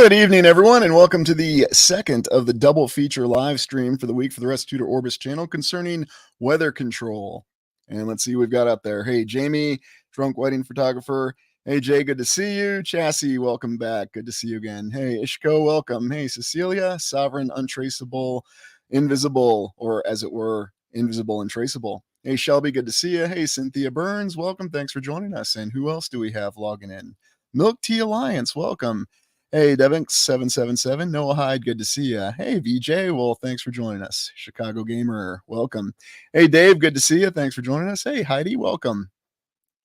Good evening, everyone, and welcome to the second of the double feature live stream for the week for the Rest Tutor Orbis channel concerning weather control. And let's see who we've got up there. Hey, Jamie, drunk wedding photographer. Hey, Jay, good to see you. Chassis, welcome back. Good to see you again. Hey, Ishko, welcome. Hey, Cecilia, sovereign, untraceable, invisible, or as it were, invisible and traceable. Hey, Shelby, good to see you. Hey, Cynthia Burns, welcome. Thanks for joining us. And who else do we have logging in? Milk Tea Alliance, welcome. Hey, Devink777, Noah Hyde, good to see you. Hey, VJ, well, thanks for joining us. Chicago Gamer, welcome. Hey, Dave, good to see you. Thanks for joining us. Hey, Heidi, welcome.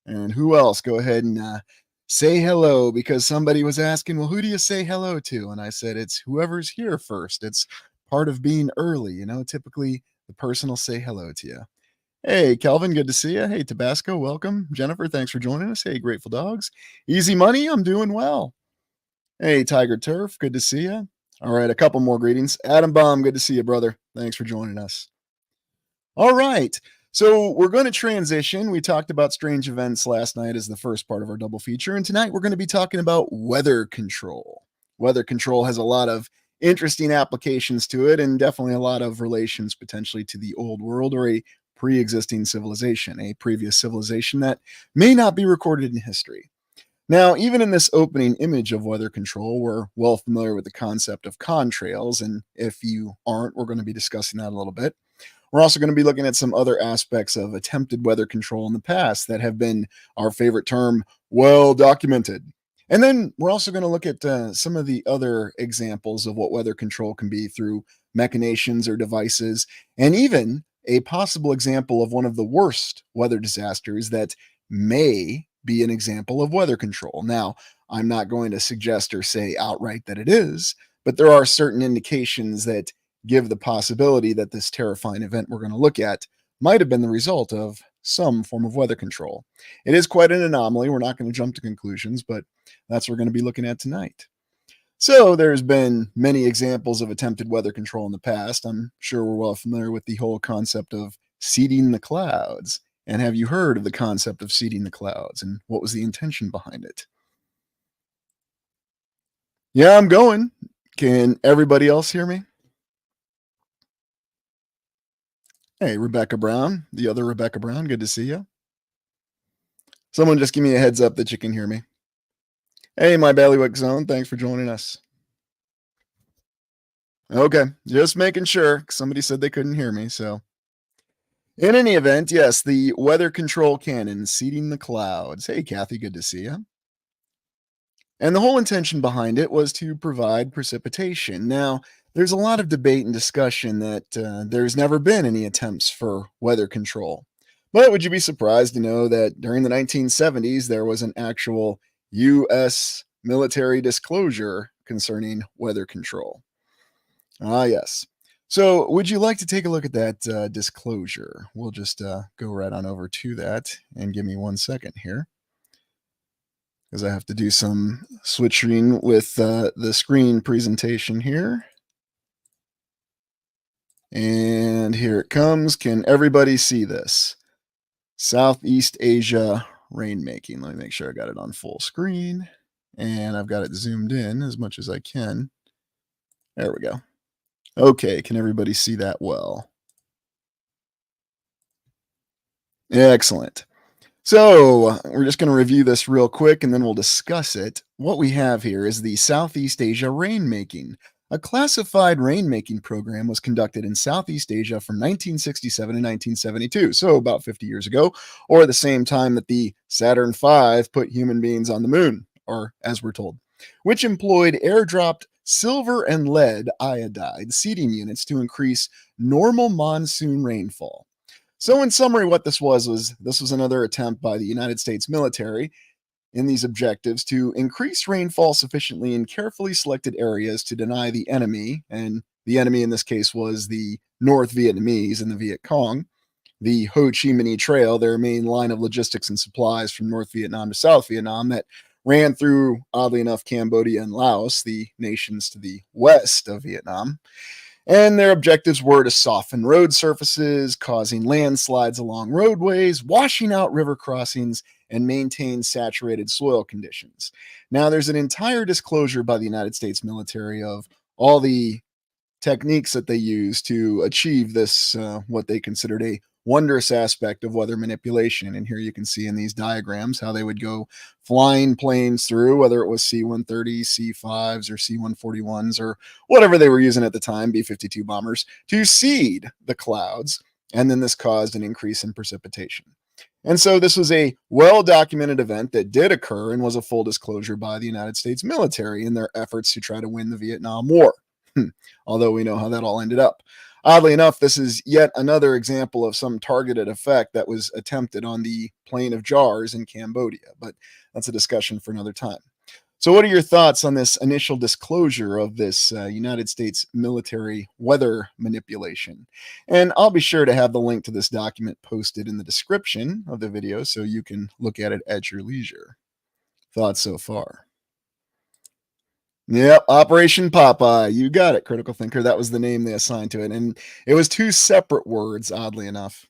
And who else? Go ahead and say hello, because somebody was asking, well, who do you say hello to? And I said, it's whoever's here first. It's part of being early. You know, typically the person will say hello to you. Hey, Kelvin, good to see you. Hey, Tabasco, welcome. Jennifer, thanks for joining us. Hey, Grateful Dogs. Easy Money, I'm doing well. Hey, Tiger Turf, good to see you. All right, a couple more greetings. Adam Baum, good to see you, brother. Thanks for joining us. All right, so we're going to transition. We talked about strange events last night as the first part of our double feature, and tonight we're going to be talking about weather control. Weather control has a lot of interesting applications to it, and definitely a lot of relations potentially to the old world or a pre-existing civilization, a previous civilization that may not be recorded in history. Now, even in this opening image of weather control, we're well familiar with the concept of contrails, and if you aren't, we're going to be discussing that a little bit. We're also going to be looking at some other aspects of attempted weather control in the past that have been, our favorite term, well documented. And then we're also going to look at some of the other examples of what weather control can be through machinations or devices, and even a possible example of one of the worst weather disasters that may be an example of weather control. Now, I'm not going to suggest or say outright that it is, but there are certain indications that give the possibility that this terrifying event we're going to look at might have been the result of some form of weather control. It is quite an anomaly. We're not going to jump to conclusions, but that's what we're going to be looking at tonight. So there's been many examples of attempted weather control in the past. I'm sure we're well familiar with the whole concept of seeding the clouds. And have you heard of the concept of seeding the clouds and what was the intention behind it? Yeah, I'm going. Can everybody else hear me? Hey, Rebecca Brown, the other Rebecca Brown, good to see you. Someone just give me a heads up that you can hear me. Hey, my Bailiwick Zone, thanks for joining us. Okay, just making sure. Somebody said they couldn't hear me, so. In any event, yes, the weather control cannon, seeding the clouds. Hey, Kathy, good to see you. And the whole intention behind it was to provide precipitation. Now, there's a lot of debate and discussion that there's never been any attempts for weather control. But would you be surprised to know that during the 1970s, there was an actual U.S. military disclosure concerning weather control? Ah, yes. So would you like to take a look at that disclosure? We'll just go right on over to that, and give me 1 second here, because I have to do some switching with the screen presentation here. And here it comes. Can everybody see this? Southeast Asia rainmaking. Let me make sure I got it on full screen. And I've got it zoomed in as much as I can. There we go. Okay, can everybody see that well? Excellent. So we're just going to review this real quick and then we'll discuss it. What we have here is the Southeast Asia rainmaking. A classified rainmaking program was conducted in Southeast Asia from 1967 to 1972, so about 50 years ago, or the same time that the Saturn V put human beings on the moon, or as we're told, which employed airdropped silver and lead iodide seeding units to increase normal monsoon rainfall. So in summary, what this was another attempt by the United States military in these objectives to increase rainfall sufficiently in carefully selected areas to deny the enemy, and the enemy in this case was the North Vietnamese and the Viet Cong, the Ho Chi Minh Trail, their main line of logistics and supplies from North Vietnam to South Vietnam that ran through, oddly enough, Cambodia and Laos, the nations to the west of Vietnam. And their objectives were to soften road surfaces, causing landslides along roadways, washing out river crossings, and maintain saturated soil conditions. Now, there's an entire disclosure by the United States military of all the techniques that they use to achieve this, what they considered a wondrous aspect of weather manipulation. And here you can see in these diagrams how they would go flying planes through, whether it was C-130, C-5s, or C-141s, or whatever they were using at the time, B-52 bombers, to seed the clouds. And then this caused an increase in precipitation. And so this was a well-documented event that did occur and was a full disclosure by the United States military in their efforts to try to win the Vietnam War. Although we know how that all ended up. Oddly enough, this is yet another example of some targeted effect that was attempted on the Plain of Jars in Cambodia, but that's a discussion for another time. So what are your thoughts on this initial disclosure of this United States military weather manipulation? And I'll be sure to have the link to this document posted in the description of the video so you can look at it at your leisure. Thoughts so far? Yep, Operation Popeye. You got it, Critical Thinker. That was the name they assigned to it. And it was two separate words, oddly enough.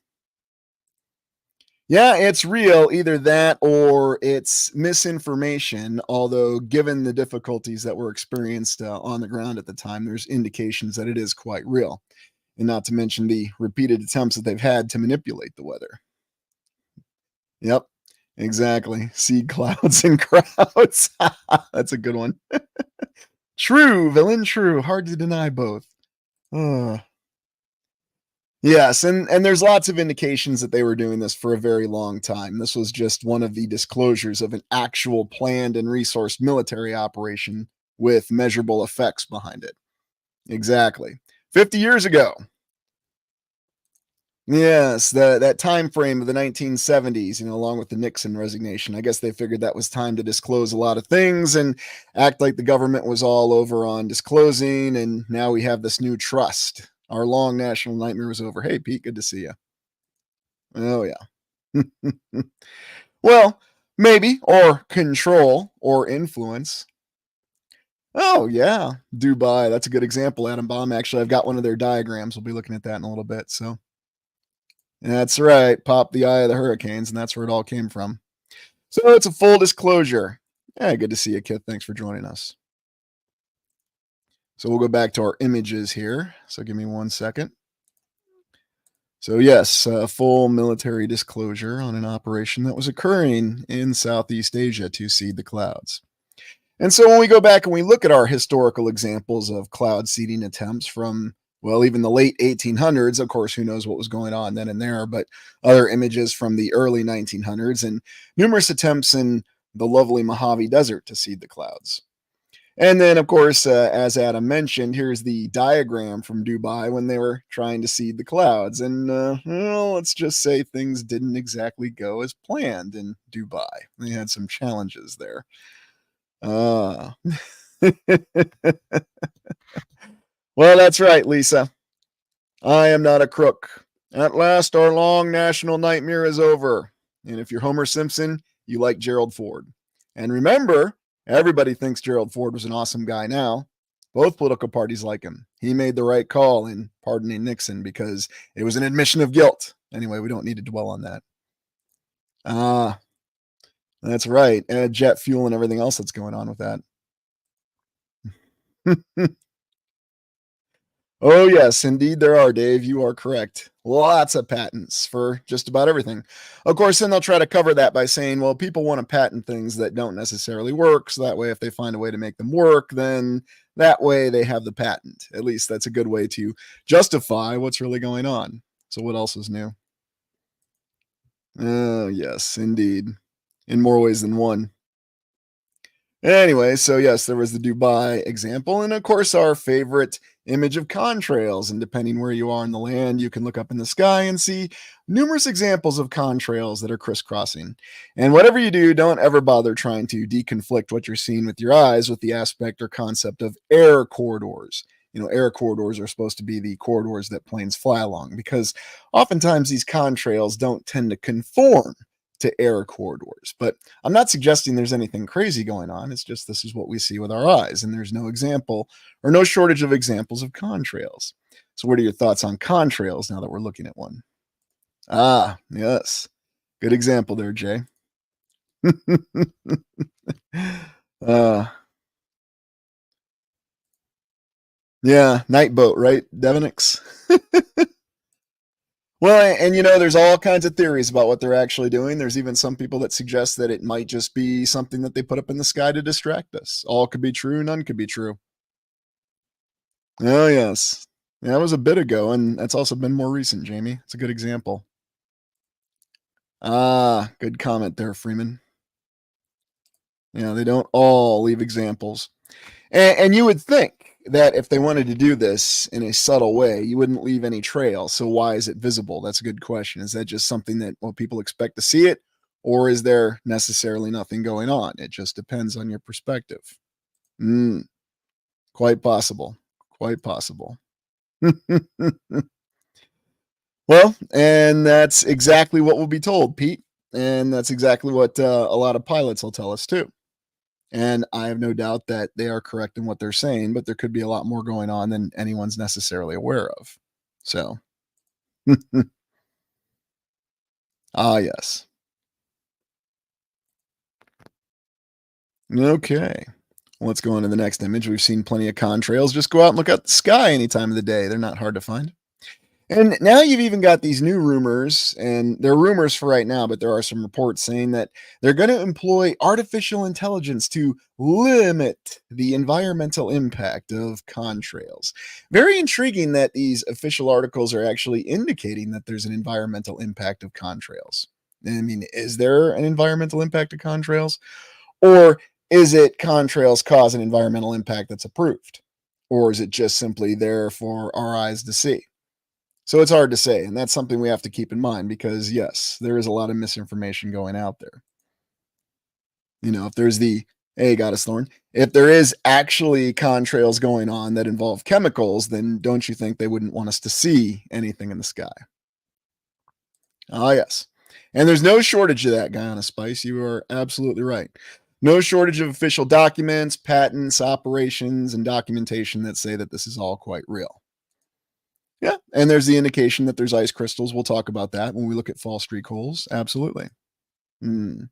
Yeah, it's real. Either that or it's misinformation. Although, given the difficulties that were experienced on the ground at the time, there's indications that it is quite real. And not to mention the repeated attempts that they've had to manipulate the weather. Yep, exactly. Seed clouds and crowds. That's a good one. True, villain, true. Hard to deny both. Yes, and there's lots of indications that they were doing this for a very long time. This was just one of the disclosures of an actual planned and resourced military operation with measurable effects behind it. Exactly. 50 years ago. Yes, that time frame of the 1970s, along with the Nixon resignation. I guess they figured that was time to disclose a lot of things and act like the government was all over on disclosing. And now we have this new trust. Our long national nightmare was over. Hey, Pete, good to see you. Oh, yeah. Well, maybe, or control, or influence. Oh, yeah. Dubai. That's a good example, Atom Bomb. Actually, I've got one of their diagrams. We'll be looking at that in a little bit. So. That's right. Pop the eye of the hurricanes, and that's where it all came from. So it's a full disclosure. Yeah, good to see you, Kit. Thanks for joining us. So we'll go back to our images here. So give me 1 second. So yes, full military disclosure on an operation that was occurring in Southeast Asia to seed the clouds. And so when we go back and we look at our historical examples of cloud seeding attempts from, well, even the late 1800s, of course, who knows what was going on then and there, but other images from the early 1900s and numerous attempts in the lovely Mojave Desert to seed the clouds. And then, of course, as Adam mentioned, here's the diagram from Dubai when they were trying to seed the clouds. And, well, let's just say things didn't exactly go as planned in Dubai. They had some challenges there. Well, that's right, Lisa. I am not a crook. At last, our long national nightmare is over. And if you're Homer Simpson, you like Gerald Ford. And remember, everybody thinks Gerald Ford was an awesome guy now. Both political parties like him. He made the right call in pardoning Nixon because it was an admission of guilt. Anyway, we don't need to dwell on that. That's right. And jet fuel and everything else that's going on with that. Oh, yes, indeed there are, Dave. You are correct. Lots of patents for just about everything. Of course, then they'll try to cover that by saying, well, people want to patent things that don't necessarily work. So that way, if they find a way to make them work, then that way they have the patent. At least that's a good way to justify what's really going on. So what else is new? Oh, yes, indeed. In more ways than one. Anyway, so yes, there was the Dubai example. And of course, our favorite image of contrails. And depending where you are in the land, you can look up in the sky and see numerous examples of contrails that are crisscrossing. And whatever you do, don't ever bother trying to deconflict what you're seeing with your eyes with the aspect or concept of air corridors. Air corridors are supposed to be the corridors that planes fly along because oftentimes these contrails don't tend to conform to air corridors. But I'm not suggesting there's anything crazy going on. It's just this is what we see with our eyes, and there's no example or no shortage of examples of contrails. So what are your thoughts on contrails now that we're looking at one? Ah, yes. Good example there, Jay. uh, yeah, night boat, right? Devonix. Well, and there's all kinds of theories about what they're actually doing. There's even some people that suggest that it might just be something that they put up in the sky to distract us. All could be true, none could be true. Oh, yes. Yeah, that was a bit ago, and that's also been more recent, Jamie. It's a good example. Ah, good comment there, Freeman. Yeah, they don't all leave examples. And you would think that if they wanted to do this in a subtle way, you wouldn't leave any trail. So why is it visible? That's a good question. Is that just something that, well, people expect to see it? Or is there necessarily nothing going on? It just depends on your perspective. Mm, quite possible. Quite possible. Well, and that's exactly what we'll be told, Pete. And that's exactly what a lot of pilots will tell us too. And I have no doubt that they are correct in what they're saying, but there could be a lot more going on than anyone's necessarily aware of. So, ah, yes. Okay. Let's go on to the next image. We've seen plenty of contrails. Just go out and look at the sky any time of the day. They're not hard to find. And now you've even got these new rumors, and they're rumors for right now, but there are some reports saying that they're going to employ artificial intelligence to limit the environmental impact of contrails. Very intriguing that these official articles are actually indicating that there's an environmental impact of contrails. I mean, is there an environmental impact of contrails? Or is it contrails cause an environmental impact that's approved? Or is it just simply there for our eyes to see? So it's hard to say, and that's something we have to keep in mind because, yes, there is a lot of misinformation going out there. If there's the hey, Goddess Thorn, if there is actually contrails going on that involve chemicals, then don't you think they wouldn't want us to see anything in the sky? Ah, yes. And there's no shortage of that, Guyana Spice. You are absolutely right. No shortage of official documents, patents, operations, and documentation that say that this is all quite real. Yeah, and there's the indication that there's ice crystals. We'll talk about that when we look at fall streak holes. Absolutely. Mm.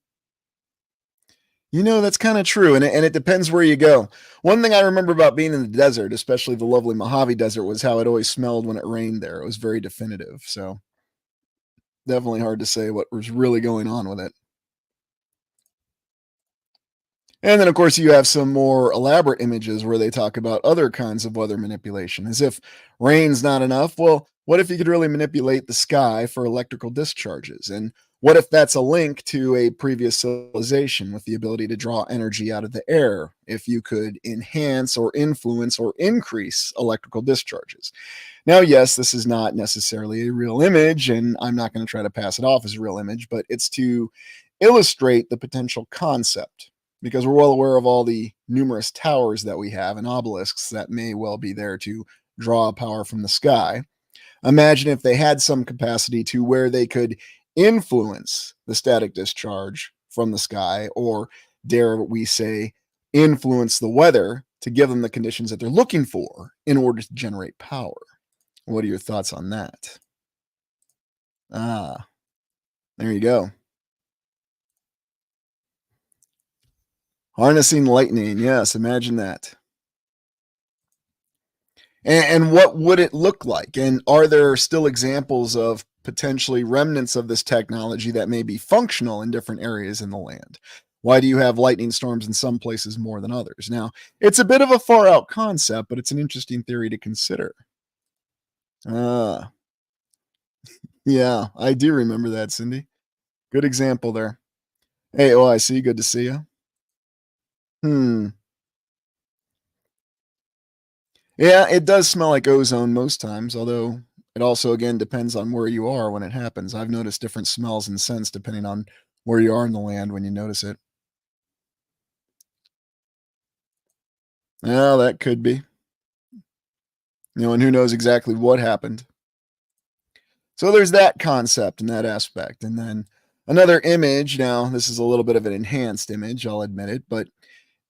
That's kind of true, and it depends where you go. One thing I remember about being in the desert, especially the lovely Mojave Desert, was how it always smelled when it rained there. It was very definitive. So definitely hard to say what was really going on with it. And then, of course, you have some more elaborate images where they talk about other kinds of weather manipulation, as if rain's not enough. Well, what if you could really manipulate the sky for electrical discharges? And what if that's a link to a previous civilization with the ability to draw energy out of the air? If you could enhance or influence or increase electrical discharges. Now, yes, this is not necessarily a real image, and I'm not going to try to pass it off as a real image, but it's to illustrate the potential concept because we're well aware of all the numerous towers that we have and obelisks that may well be there to draw power from the sky. Imagine if they had some capacity to where they could influence the static discharge from the sky, or dare we say, influence the weather to give them the conditions that they're looking for in order to generate power. What are your thoughts on that? Ah, there you go. Harnessing lightning. Yes, imagine that. And what would it look like? And are there still examples of potentially remnants of this technology that may be functional in different areas in the land? Why do you have lightning storms in some places more than others? Now, it's a bit of a far out concept, but it's an interesting theory to consider. Ah, yeah, I do remember that, Cindy. Good example there. Hey, oh, I see. Good to see you. Hmm. Yeah, it does smell like ozone most times, although it also again depends on where you are when it happens. I've noticed different smells and scents depending on where you are in the land when you notice it. Yeah, that could be. And who knows exactly what happened. So there's that concept and that aspect. And then another image. Now, this is a little bit of an enhanced image, I'll admit it, but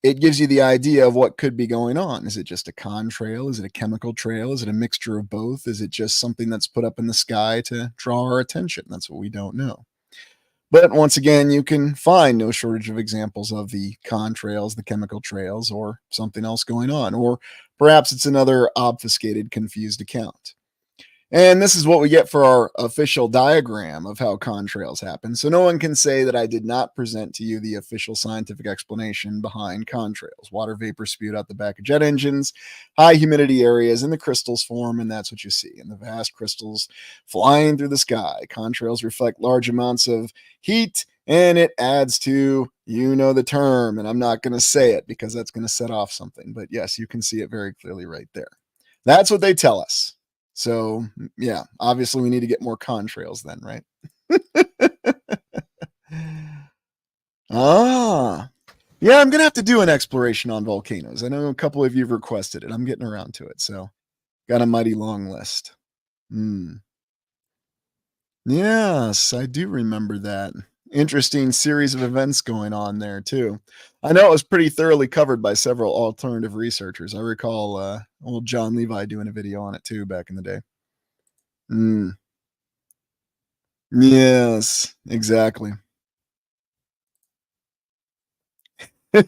it gives you the idea of what could be going on. Is it just a contrail? Is it a chemical trail? Is it a mixture of both? Is it just something that's put up in the sky to draw our attention? That's what we don't know. But once again, you can find no shortage of examples of the contrails, the chemical trails, or something else going on. Or perhaps it's another obfuscated, confused account. And this is what we get for our official diagram of how contrails happen. So no one can say that I did not present to you the official scientific explanation behind contrails. Water vapor spewed out the back of jet engines, high humidity areas, and the crystals form, and that's what you see. And the vast crystals flying through the sky. Contrails reflect large amounts of heat, and it adds to, you know, the term. And I'm not going to say it because that's going to set off something. But yes, you can see it very clearly right there. That's what they tell us. So, yeah, obviously we need to get more contrails then, right? Ah, yeah, I'm gonna have to do an exploration on volcanoes. I know a couple of you've requested it. I'm getting around to it, so got a mighty long list. Yes, I do remember that. Interesting series of events going on there too. I know it was pretty thoroughly covered by several alternative researchers. I recall old John Levi doing a video on it too back in the day. Mm. Yes, exactly. The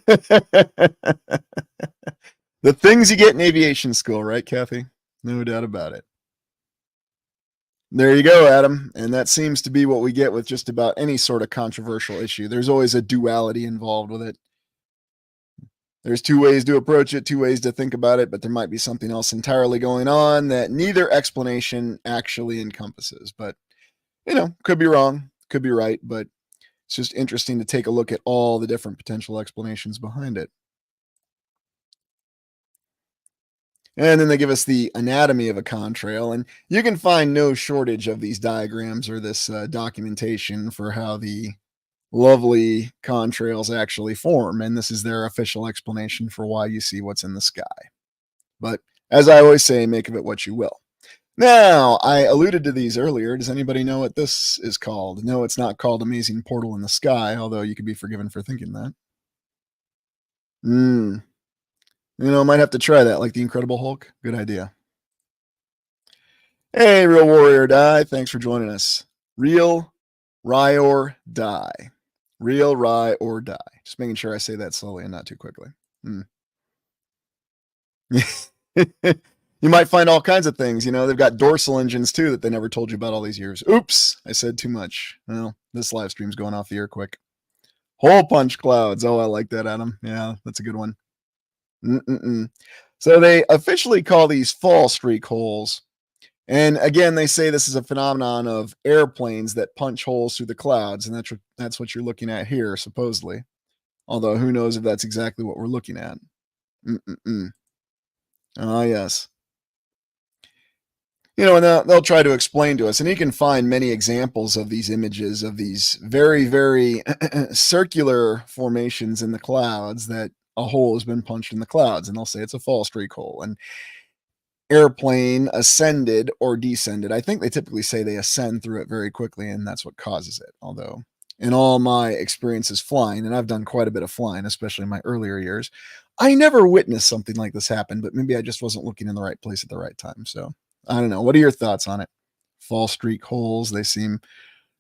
things you get in aviation school, right, Kathy? No doubt about it. There you go, Adam. And that seems to be what we get with just about any sort of controversial issue. There's always a duality involved with it. There's two ways to approach it, two ways to think about it, but there might be something else entirely going on that neither explanation actually encompasses. But, you know, could be wrong, could be right, but it's just interesting to take a look at all the different potential explanations behind it. And then they give us the anatomy of a contrail, and you can find no shortage of these diagrams or this documentation for how the lovely contrails actually form. And this is their official explanation for why you see what's in the sky. But as I always say, make of it what you will. Now, I alluded to these earlier. Does anybody know what this is called? No, it's not called Amazing Portal in the Sky, although you could be forgiven for thinking that. You know, might have to try that, like the Incredible Hulk. Good idea. Hey, Real Warrior Die. Thanks for joining us. Real, Rye, or Die. Real, Rye, or Die. Just making sure I say that slowly and not too quickly. You might find all kinds of things. You know, they've got dorsal engines too that they never told you about all these years. Oops, I said too much. Well, this live stream's going off the air quick. Hole punch clouds. Oh, I like that, Adam. Yeah, that's a good one. So they officially call these fall streak holes. And again, they say this is a phenomenon of airplanes that punch holes through the clouds, and that's what you're looking at here, supposedly. Although who knows if that's exactly what we're looking at. Ah, yes. You know, and they'll try to explain to us, and you can find many examples of these images of these very, very circular formations in the clouds that a hole has been punched in the clouds, and they'll say it's a fall streak hole. And airplane ascended or descended. I think they typically say they ascend through it very quickly, and that's what causes it. Although, in all my experiences flying, and I've done quite a bit of flying, especially in my earlier years, I never witnessed something like this happen, but maybe I just wasn't looking in the right place at the right time. So I don't know. What are your thoughts on it? Fall streak holes, they seem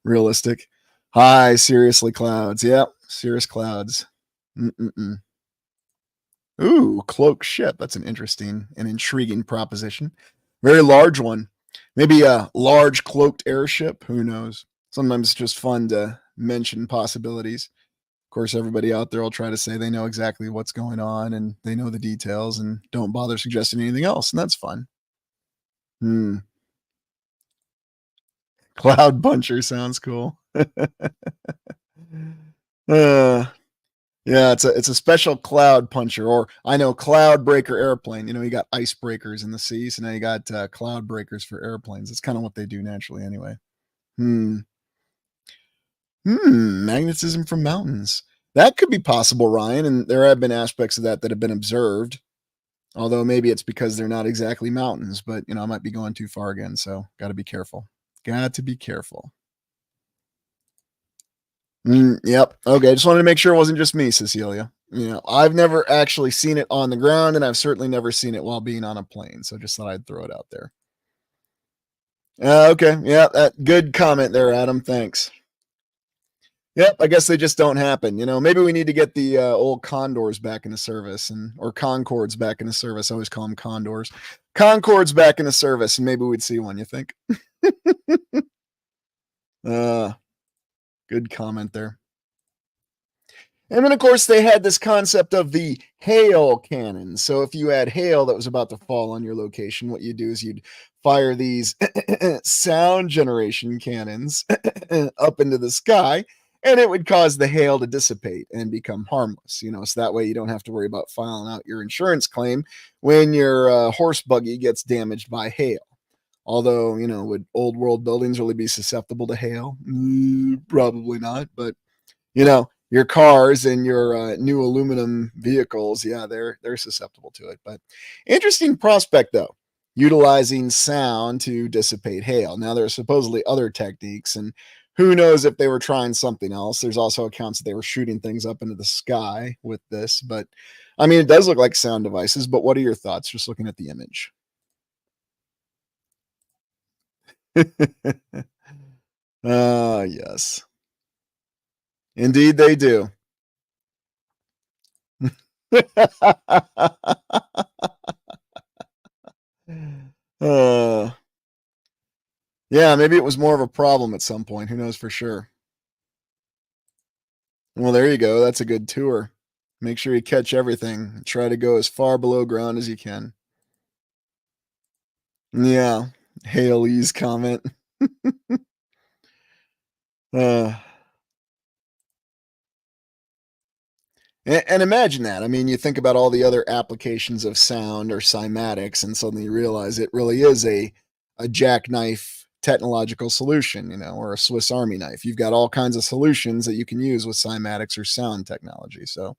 realistic. Hi, seriously, clouds. Yep, cirrus clouds. Ooh, cloak ship. That's an interesting and intriguing proposition. Very large one. Maybe a large cloaked airship. Who knows? Sometimes it's just fun to mention possibilities. Of course, everybody out there will try to say they know exactly what's going on and they know the details and don't bother suggesting anything else. And that's fun. Cloud puncher sounds cool. uh, Yeah, it's a special cloud puncher, or I know cloud breaker airplane. You know, you got icebreakers in the sea, so now you got cloud breakers for airplanes. It's kind of what they do naturally, anyway. Hmm. Magnetism from mountains. That could be possible, Ryan, and there have been aspects of that that have been observed. Although maybe it's because they're not exactly mountains, but you know, I might be going too far again, so got to be careful. Got to be careful. Yep. Okay. Just wanted to make sure it wasn't just me, Cecilia. You know, I've never actually seen it on the ground, and I've certainly never seen it while being on a plane. So just thought I'd throw it out there. Okay. Yeah. Good comment there, Adam. Thanks. Yep, I guess they just don't happen. Maybe we need to get the old Condors back into service or Concords back into service. I always call them Condors. Concords back into service, and maybe we'd see one, you think? Uh, Good comment there. And then, of course, they had this concept of the hail cannon. So if you had hail that was about to fall on your location, what you do is you'd fire these sound generation cannons up into the sky, and it would cause the hail to dissipate and become harmless. So that way you don't have to worry about filing out your insurance claim when your horse buggy gets damaged by hail. Although, would old world buildings really be susceptible to hail? Probably not, but your cars and your new aluminum vehicles, yeah, they're susceptible to it. But interesting prospect though, utilizing sound to dissipate hail. Now there are supposedly other techniques, and who knows if they were trying something else. There's also accounts that they were shooting things up into the sky with this, but I mean, it does look like sound devices. But what are your thoughts just looking at the image? Yes, indeed they do. uh, yeah, maybe it was more of a problem at some point. Who knows for sure? Well, there you go. That's a good tour. Make sure you catch everything. Try to go as far below ground as you can. Yeah. Haley's comment. uh, and imagine that. I mean, you think about all the other applications of sound or cymatics, and suddenly you realize it really is a jackknife technological solution, or a Swiss Army knife. You've got all kinds of solutions that you can use with cymatics or sound technology. So,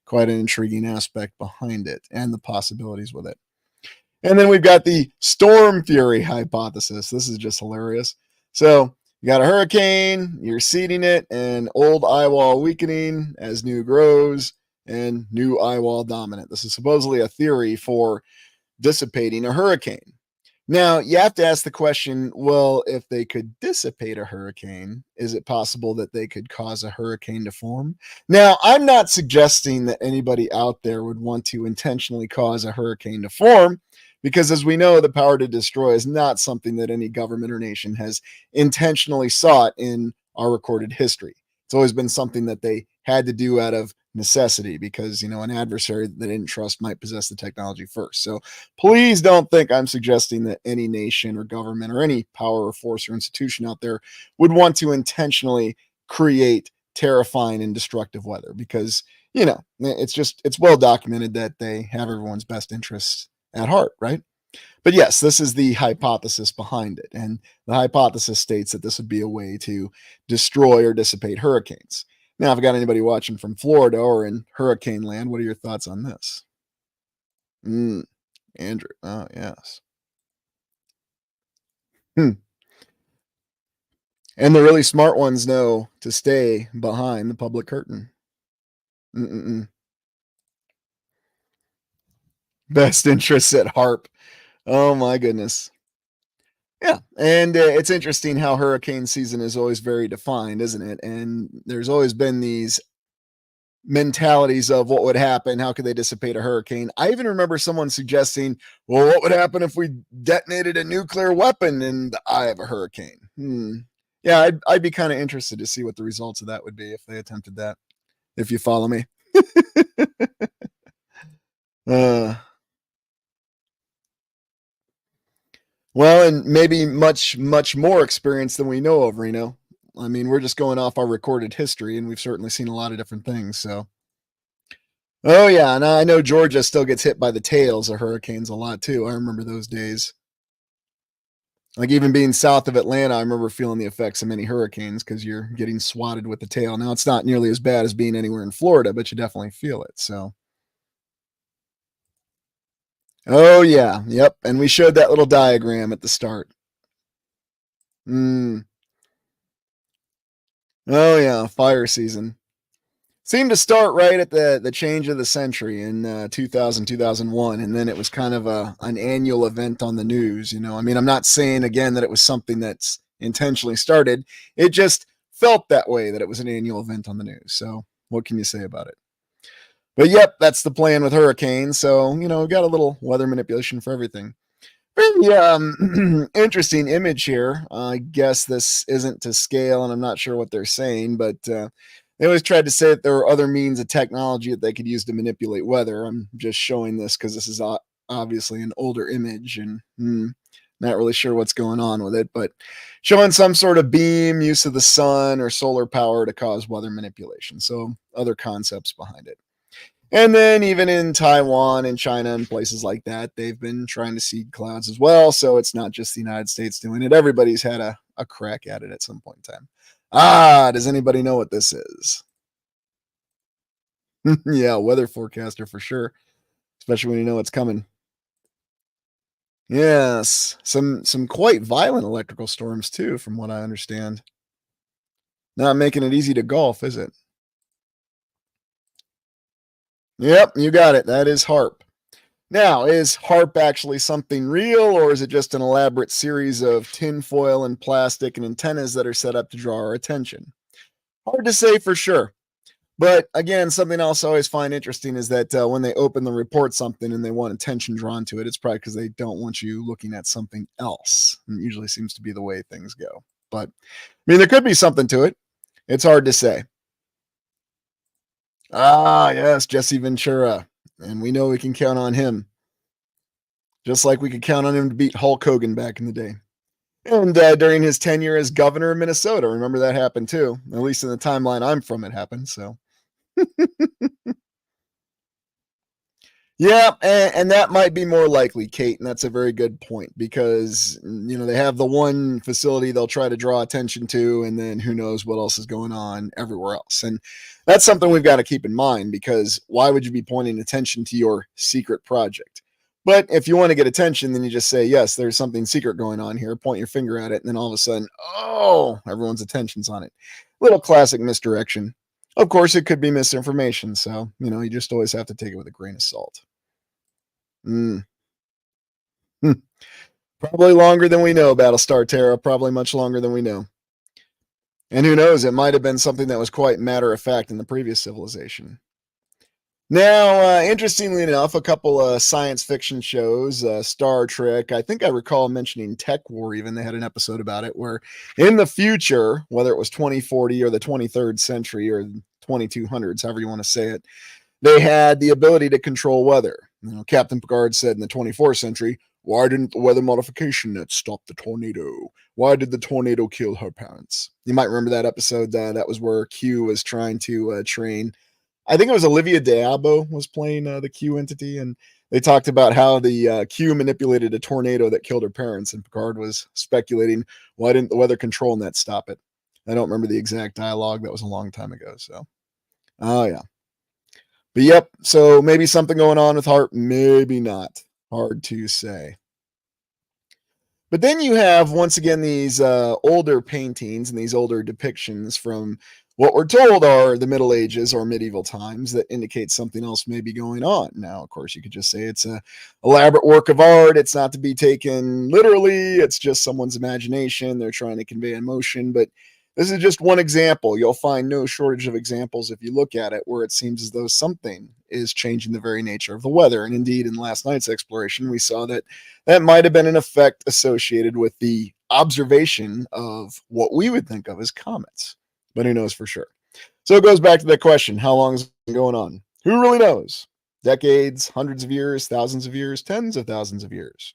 quite an intriguing aspect behind it and the possibilities with it. And then we've got the storm theory hypothesis. This is just hilarious. So you got a hurricane, you're seeding it, and old eye wall weakening as new grows, and new eye wall dominant. This is supposedly a theory for dissipating a hurricane. Now, you have to ask the question, well, if they could dissipate a hurricane, is it possible that they could cause a hurricane to form? Now, I'm not suggesting that anybody out there would want to intentionally cause a hurricane to form, because as we know, the power to destroy is not something that any government or nation has intentionally sought in our recorded history. It's always been something that they had to do out of necessity because, an adversary that they didn't trust might possess the technology first. So please don't think I'm suggesting that any nation or government or any power or force or institution out there would want to intentionally create terrifying and destructive weather because, it's well documented that they have everyone's best interests at heart, right? But yes, this is the hypothesis behind it. And the hypothesis states that this would be a way to destroy or dissipate hurricanes. Now, if I got anybody watching from Florida or in hurricane land, what are your thoughts on this? Andrew. Oh, yes. Hmm. And the really smart ones know to stay behind the public curtain. Mm-mm-mm. Best interests at harp. Oh, my goodness. Yeah, and it's interesting how hurricane season is always very defined, isn't it? And there's always been these mentalities of what would happen, how could they dissipate a hurricane? I even remember someone suggesting, well, what would happen if we detonated a nuclear weapon in the eye of a hurricane? Yeah, I'd be kind of interested to see what the results of that would be if they attempted that, if you follow me. uh, well, and maybe much, much more experience than we know of, Reno. I mean, we're just going off our recorded history, and we've certainly seen a lot of different things. So, oh yeah, and I know Georgia still gets hit by the tails of hurricanes a lot too. I remember those days. Like even being south of Atlanta, I remember feeling the effects of many hurricanes because you're getting swatted with the tail. Now it's not nearly as bad as being anywhere in Florida, but you definitely feel it. So, oh yeah, yep. And we showed that little diagram at the start. Mm. Oh yeah, fire season. Seemed to start right at the change of the century in 2000 2001, and then it was kind of an annual event on the news. I mean, I'm not saying again that it was something that's intentionally started. It just felt that way, that it was an annual event on the news. So what can you say about it? But yep, that's the plan with hurricanes. So, we got a little weather manipulation for everything. Very interesting image here. I guess this isn't to scale, and I'm not sure what they're saying, but they always tried to say that there were other means of technology that they could use to manipulate weather. I'm just showing this because this is obviously an older image, and not really sure what's going on with it, but showing some sort of beam, use of the sun or solar power to cause weather manipulation. So other concepts behind it. And then even in Taiwan and China and places like that, they've been trying to seed clouds as well. So it's not just the United States doing it. Everybody's had a crack at it at some point in time. Does anybody know what this is? Yeah, weather forecaster for sure, especially when you know what's coming. Yes, some quite violent electrical storms too, from what I understand. Not making it easy to golf, is it? Yep, you got it. That is HARP. Now, is HARP actually something real, or is it just an elaborate series of tinfoil and plastic and antennas that are set up to draw our attention? Hard to say for sure. But again, something else I always find interesting is that when they open the report something and they want attention drawn to it, it's probably because they don't want you looking at something else. And it usually seems to be the way things go. But there could be something to it. It's hard to say. Yes, Jesse Ventura. And we know we can count on him. Just like we could count on him to beat Hulk Hogan back in the day. And during his tenure as governor of Minnesota, remember that happened too. At least in the timeline I'm from, it happened. So, yeah, and that might be more likely, Kate. And that's a very good point because, they have the one facility they'll try to draw attention to, and then who knows what else is going on everywhere else. And that's something we've got to keep in mind because why would you be pointing attention to your secret project? But if you want to get attention, then you just say, yes, there's something secret going on here, point your finger at it, and then all of a sudden, everyone's attention's on it. Little classic misdirection. Of course, it could be misinformation. So, you just always have to take it with a grain of salt. Mm. Probably longer than we know, Battlestar Terra. Probably much longer than we know. And who knows, it might have been something that was quite matter of fact in the previous civilization. Now, interestingly enough, a couple of science fiction shows, Star Trek, I think I recall mentioning Tech War even, they had an episode about it, where in the future, whether it was 2040 or the 23rd century or 2200s, however you want to say it, they had the ability to control weather. Captain Picard said in the 24th century, why didn't the weather modification net stop the tornado? Why did the tornado kill her parents? You might remember that episode. That was where Q was trying to train. I think it was Olivia Diabo was playing the Q entity, and they talked about how the Q manipulated a tornado that killed her parents, and Picard was speculating, why didn't the weather control net stop it? I don't remember the exact dialogue. That was a long time ago. So, yeah. But yep, so maybe something going on with HARP, maybe not. Hard to say. But then you have, once again, these older paintings and these older depictions from what we're told are the Middle Ages or medieval times that indicate something else may be going on. Now, of course, you could just say it's an elaborate work of art. It's not to be taken literally. It's just someone's imagination. They're trying to convey emotion. But this is just one example. You'll find no shortage of examples if you look at it where it seems as though something is changing the very nature of the weather. And indeed, in last night's exploration, we saw that that might have been an effect associated with the observation of what we would think of as comets. But who knows for sure? So it goes back to that question, how long is it going on? Who really knows? Decades, hundreds of years, thousands of years, tens of thousands of years.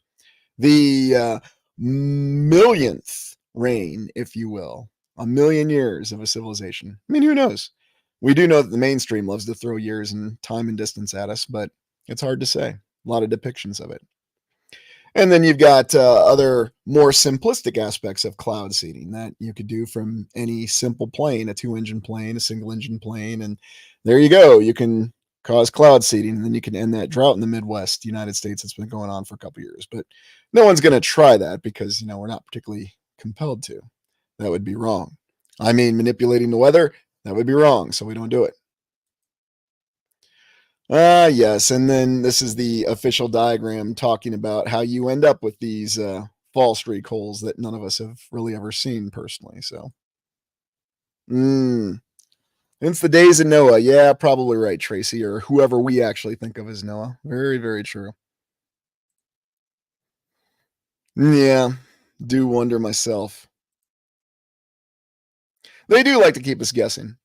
The millionth reign, if you will, a million years of a civilization. Who knows? We do know that the mainstream loves to throw years and time and distance at us, but it's hard to say. A lot of depictions of it. And then you've got other more simplistic aspects of cloud seeding that you could do from any simple plane, a 2-engine plane, a single-engine plane, and there you go. You can cause cloud seeding, and then you can end that drought in the Midwest, United States. That's been going on for a couple years, but no one's going to try that because we're not particularly compelled to. That would be wrong. Manipulating the weather, that would be wrong, so we don't do it. Yes, and then this is the official diagram talking about how you end up with these fall streak holes that none of us have really ever seen personally. So, Mm. Since the days of Noah. Yeah, probably right, Tracy, or whoever we actually think of as Noah. Very, very true. Yeah, do wonder myself. They do like to keep us guessing.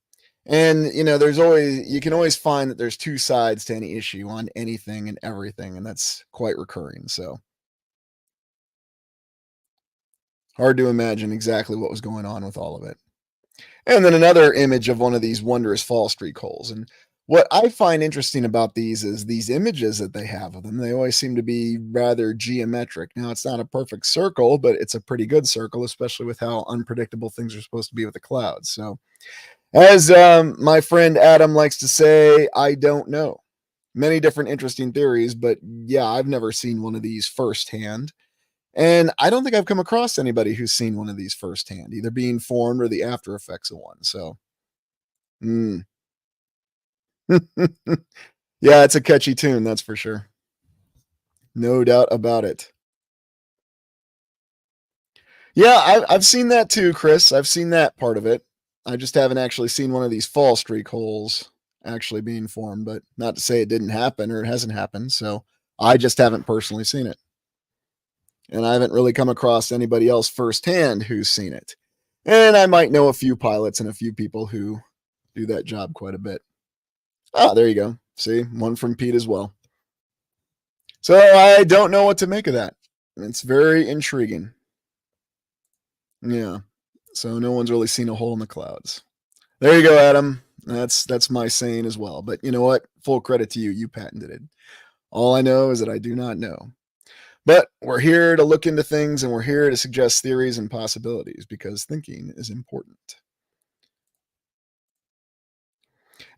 And, there's always you can always find that there's two sides to any issue on anything and everything, and that's quite recurring, so hard to imagine exactly what was going on with all of it. And then another image of one of these wondrous fall streak holes. And what I find interesting about these is these images that they have of them. They always seem to be rather geometric. Now, it's not a perfect circle, but it's a pretty good circle, especially with how unpredictable things are supposed to be with the clouds. So, as my friend Adam likes to say, I don't know. Many different interesting theories, but yeah, I've never seen one of these firsthand. And I don't think I've come across anybody who's seen one of these firsthand, either being formed or the after effects of one. So, mm. Yeah, it's a catchy tune, that's for sure. No doubt about it. Yeah, I've seen that too, Chris. I've seen that part of it. I just haven't actually seen one of these fall streak holes actually being formed, but not to say it didn't happen or it hasn't happened. So I just haven't personally seen it. And I haven't really come across anybody else firsthand who's seen it. And I might know a few pilots and a few people who do that job quite a bit. Ah, there you go. See, one from Pete as well. So I don't know what to make of that. It's very intriguing. Yeah. So no one's really seen a hole in the clouds. There you go, Adam. That's my saying as well. But you know what? Full credit to you. You patented it. All I know is that I do not know. But we're here to look into things and we're here to suggest theories and possibilities because thinking is important.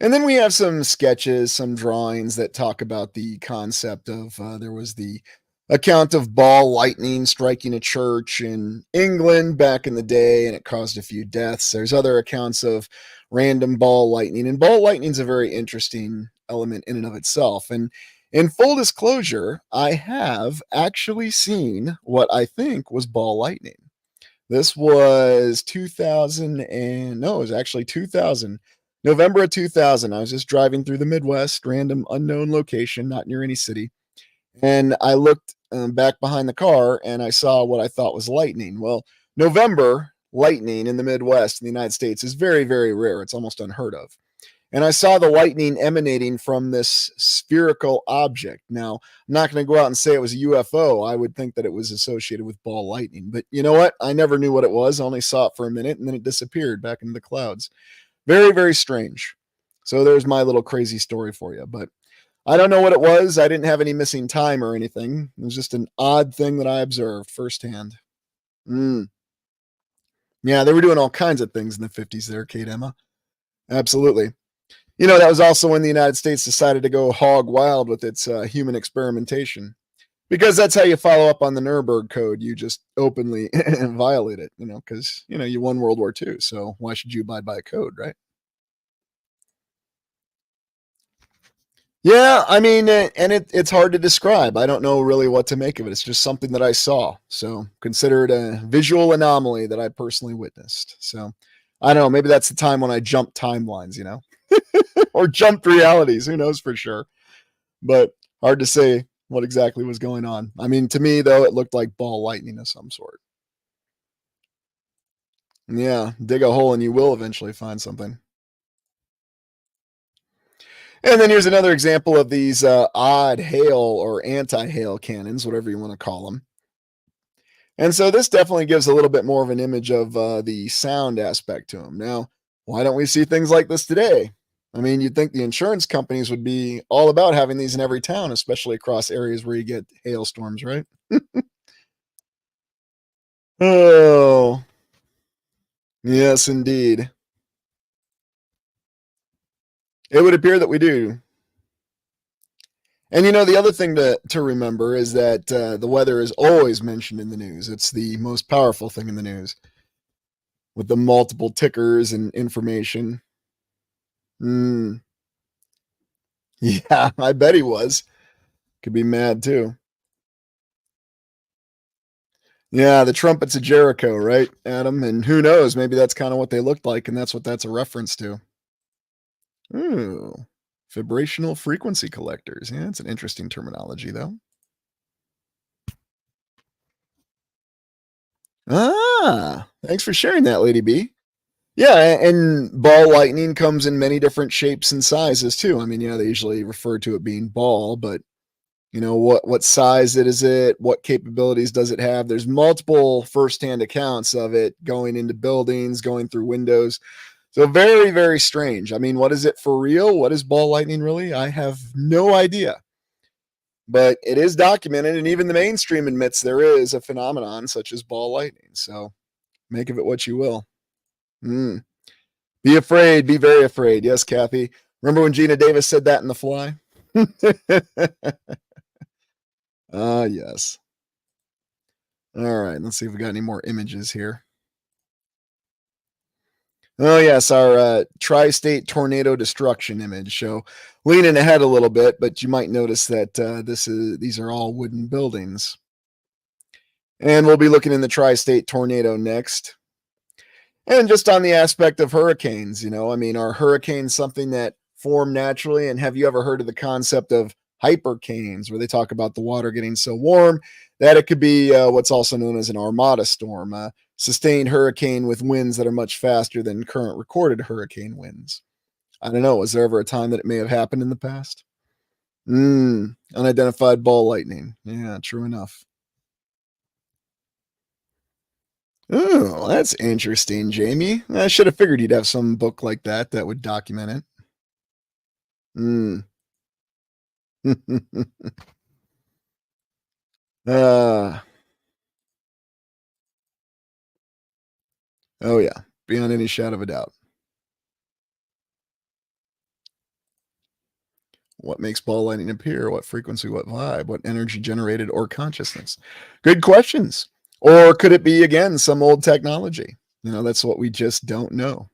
And then we have some sketches, some drawings that talk about the concept of there was the account of ball lightning striking a church in England back in the day, and it caused a few deaths. There's other accounts of random ball lightning, and ball lightning is a very interesting element in and of itself. And in full disclosure, I have actually seen what I think was ball lightning. This was 2000 and no, it was actually 2000. November of 2000. I was just driving through the Midwest, random unknown location, not near any city. And I looked back behind the car and I saw what I thought was lightning. Well, November lightning in the Midwest in the United States is very, very rare. It's almost unheard of. And I saw the lightning emanating from this spherical object. Now, I'm not going to go out and say it was a UFO. I would think that it was associated with ball lightning. But you know what? I never knew what it was. I only saw it for a minute and then it disappeared back into the clouds. Very, very strange. So there's my little crazy story for you. But I don't know what it was. I didn't have any missing time or anything. It was just an odd thing that I observed firsthand. Mm. Yeah, they were doing all kinds of things in the 50s there, Kate Emma. Absolutely. That was also when the United States decided to go hog wild with its human experimentation. Because that's how you follow up on the Nuremberg Code. You just openly violate it, because, you won World War II. So why should you abide by a code, right? Yeah, I mean, and it's hard to describe. I don't know really what to make of it. It's just something that I saw. So consider it a visual anomaly that I personally witnessed. So I don't know. Maybe that's the time when I jumped timelines, or jumped realities. Who knows for sure? But hard to say what exactly was going on. I mean, to me, though, it looked like ball lightning of some sort. Yeah, dig a hole and you will eventually find something. And then here's another example of these odd hail or anti hail cannons, whatever you want to call them. And so this definitely gives a little bit more of an image of the sound aspect to them. Now, why don't we see things like this today? I mean, you'd think the insurance companies would be all about having these in every town, especially across areas where you get hailstorms, right? Oh, yes, indeed. It would appear that we do. And the other thing to remember is that the weather is always mentioned in the news. It's the most powerful thing in the news with the multiple tickers and information. Mm, yeah, I bet he was. Could be mad too. Yeah, the trumpets of Jericho, right, Adam? And who knows, maybe that's kinda what they looked like, and that's what that's a reference to. Ooh, vibrational frequency collectors. Yeah, it's an interesting terminology, though. Ah, thanks for sharing that, Lady B. Yeah, and ball lightning comes in many different shapes and sizes too. I mean, yeah, they usually refer to it being ball, but what size it is it? What capabilities does it have? There's multiple firsthand accounts of it going into buildings, going through windows. So very, very strange. I mean, what is it for real? What is ball lightning really? I have no idea. But it is documented, and even the mainstream admits there is a phenomenon such as ball lightning. So make of it what you will. Mm. Be afraid, be very afraid. Yes, Kathy. Remember when Gina Davis said that in The Fly? Ah, yes. All right, let's see if we got any more images here. Oh, yes, our tri-state tornado destruction image. So leaning ahead a little bit, but you might notice that these are all wooden buildings. And we'll be looking in the tri-state tornado next. And just on the aspect of hurricanes, I mean, are hurricanes something that form naturally? And have you ever heard of the concept of hypercanes, where they talk about the water getting so warm that it could be what's also known as an armada storm, a sustained hurricane with winds that are much faster than current recorded hurricane winds? I don't know. Was there ever a time that it may have happened in the past? Unidentified ball lightning. Yeah, true enough. Oh, that's interesting, Jamie. I should have figured you'd have some book like that that would document it. Mm. uh, oh, yeah. Beyond any shadow of a doubt. What makes ball lightning appear? What frequency? What vibe? What energy generated or consciousness? Good questions. Or could it be, again, some old technology? That's what we just don't know.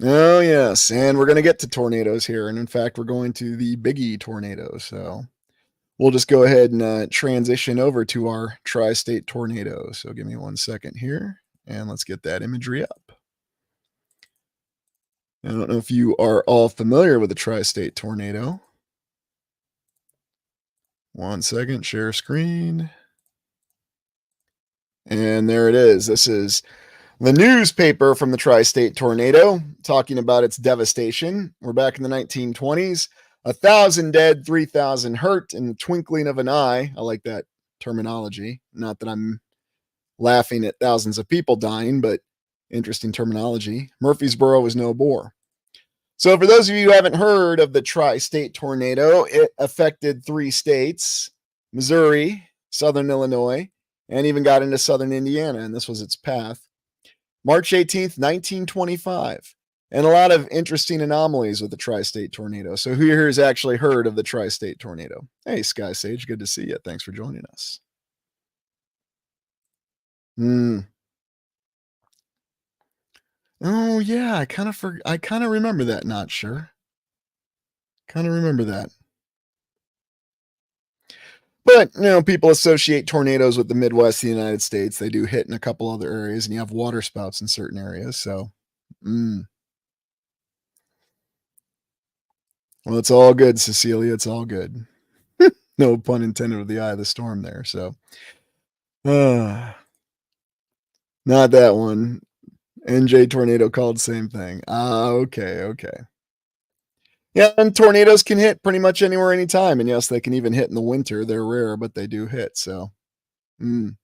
Oh, yes. And we're going to get to tornadoes here. And in fact, we're going to the Biggie tornado. So we'll just go ahead and transition over to our tri-state tornado. So give me 1 second here, and let's get that imagery up. I don't know if you are all familiar with the tri-state tornado. 1 second, share screen. And there it is. This is the newspaper from the tri-state tornado talking about its devastation. We're back in the 1920s. 1,000 dead, 3,000 hurt in the twinkling of an eye. I like that terminology. Not that I'm laughing at thousands of people dying, but interesting terminology. Murfreesboro was no bore. So, for those of you who haven't heard of the tri state tornado, it affected 3 states: Missouri, Southern Illinois, and even got into Southern Indiana. And this was its path. March 18th, 1925. And a lot of interesting anomalies with the tri state tornado. So, who here has actually heard of the tri state tornado? Hey, Sky Sage, good to see you. Thanks for joining us. Hmm. Oh, yeah, I kinda remember that, not sure. Kinda remember that. But, people associate tornadoes with the Midwest of the United States. They do hit in a couple other areas, and you have water spouts in certain areas, so, mm. Well, it's all good, Cecilia, it's all good. No pun intended with the eye of the storm there, so, uh, not that one. NJ Tornado called same thing. Ah, okay, okay. Yeah, and tornadoes can hit pretty much anywhere, anytime, and yes, they can even hit in the winter. They're rare, but they do hit, so, mm.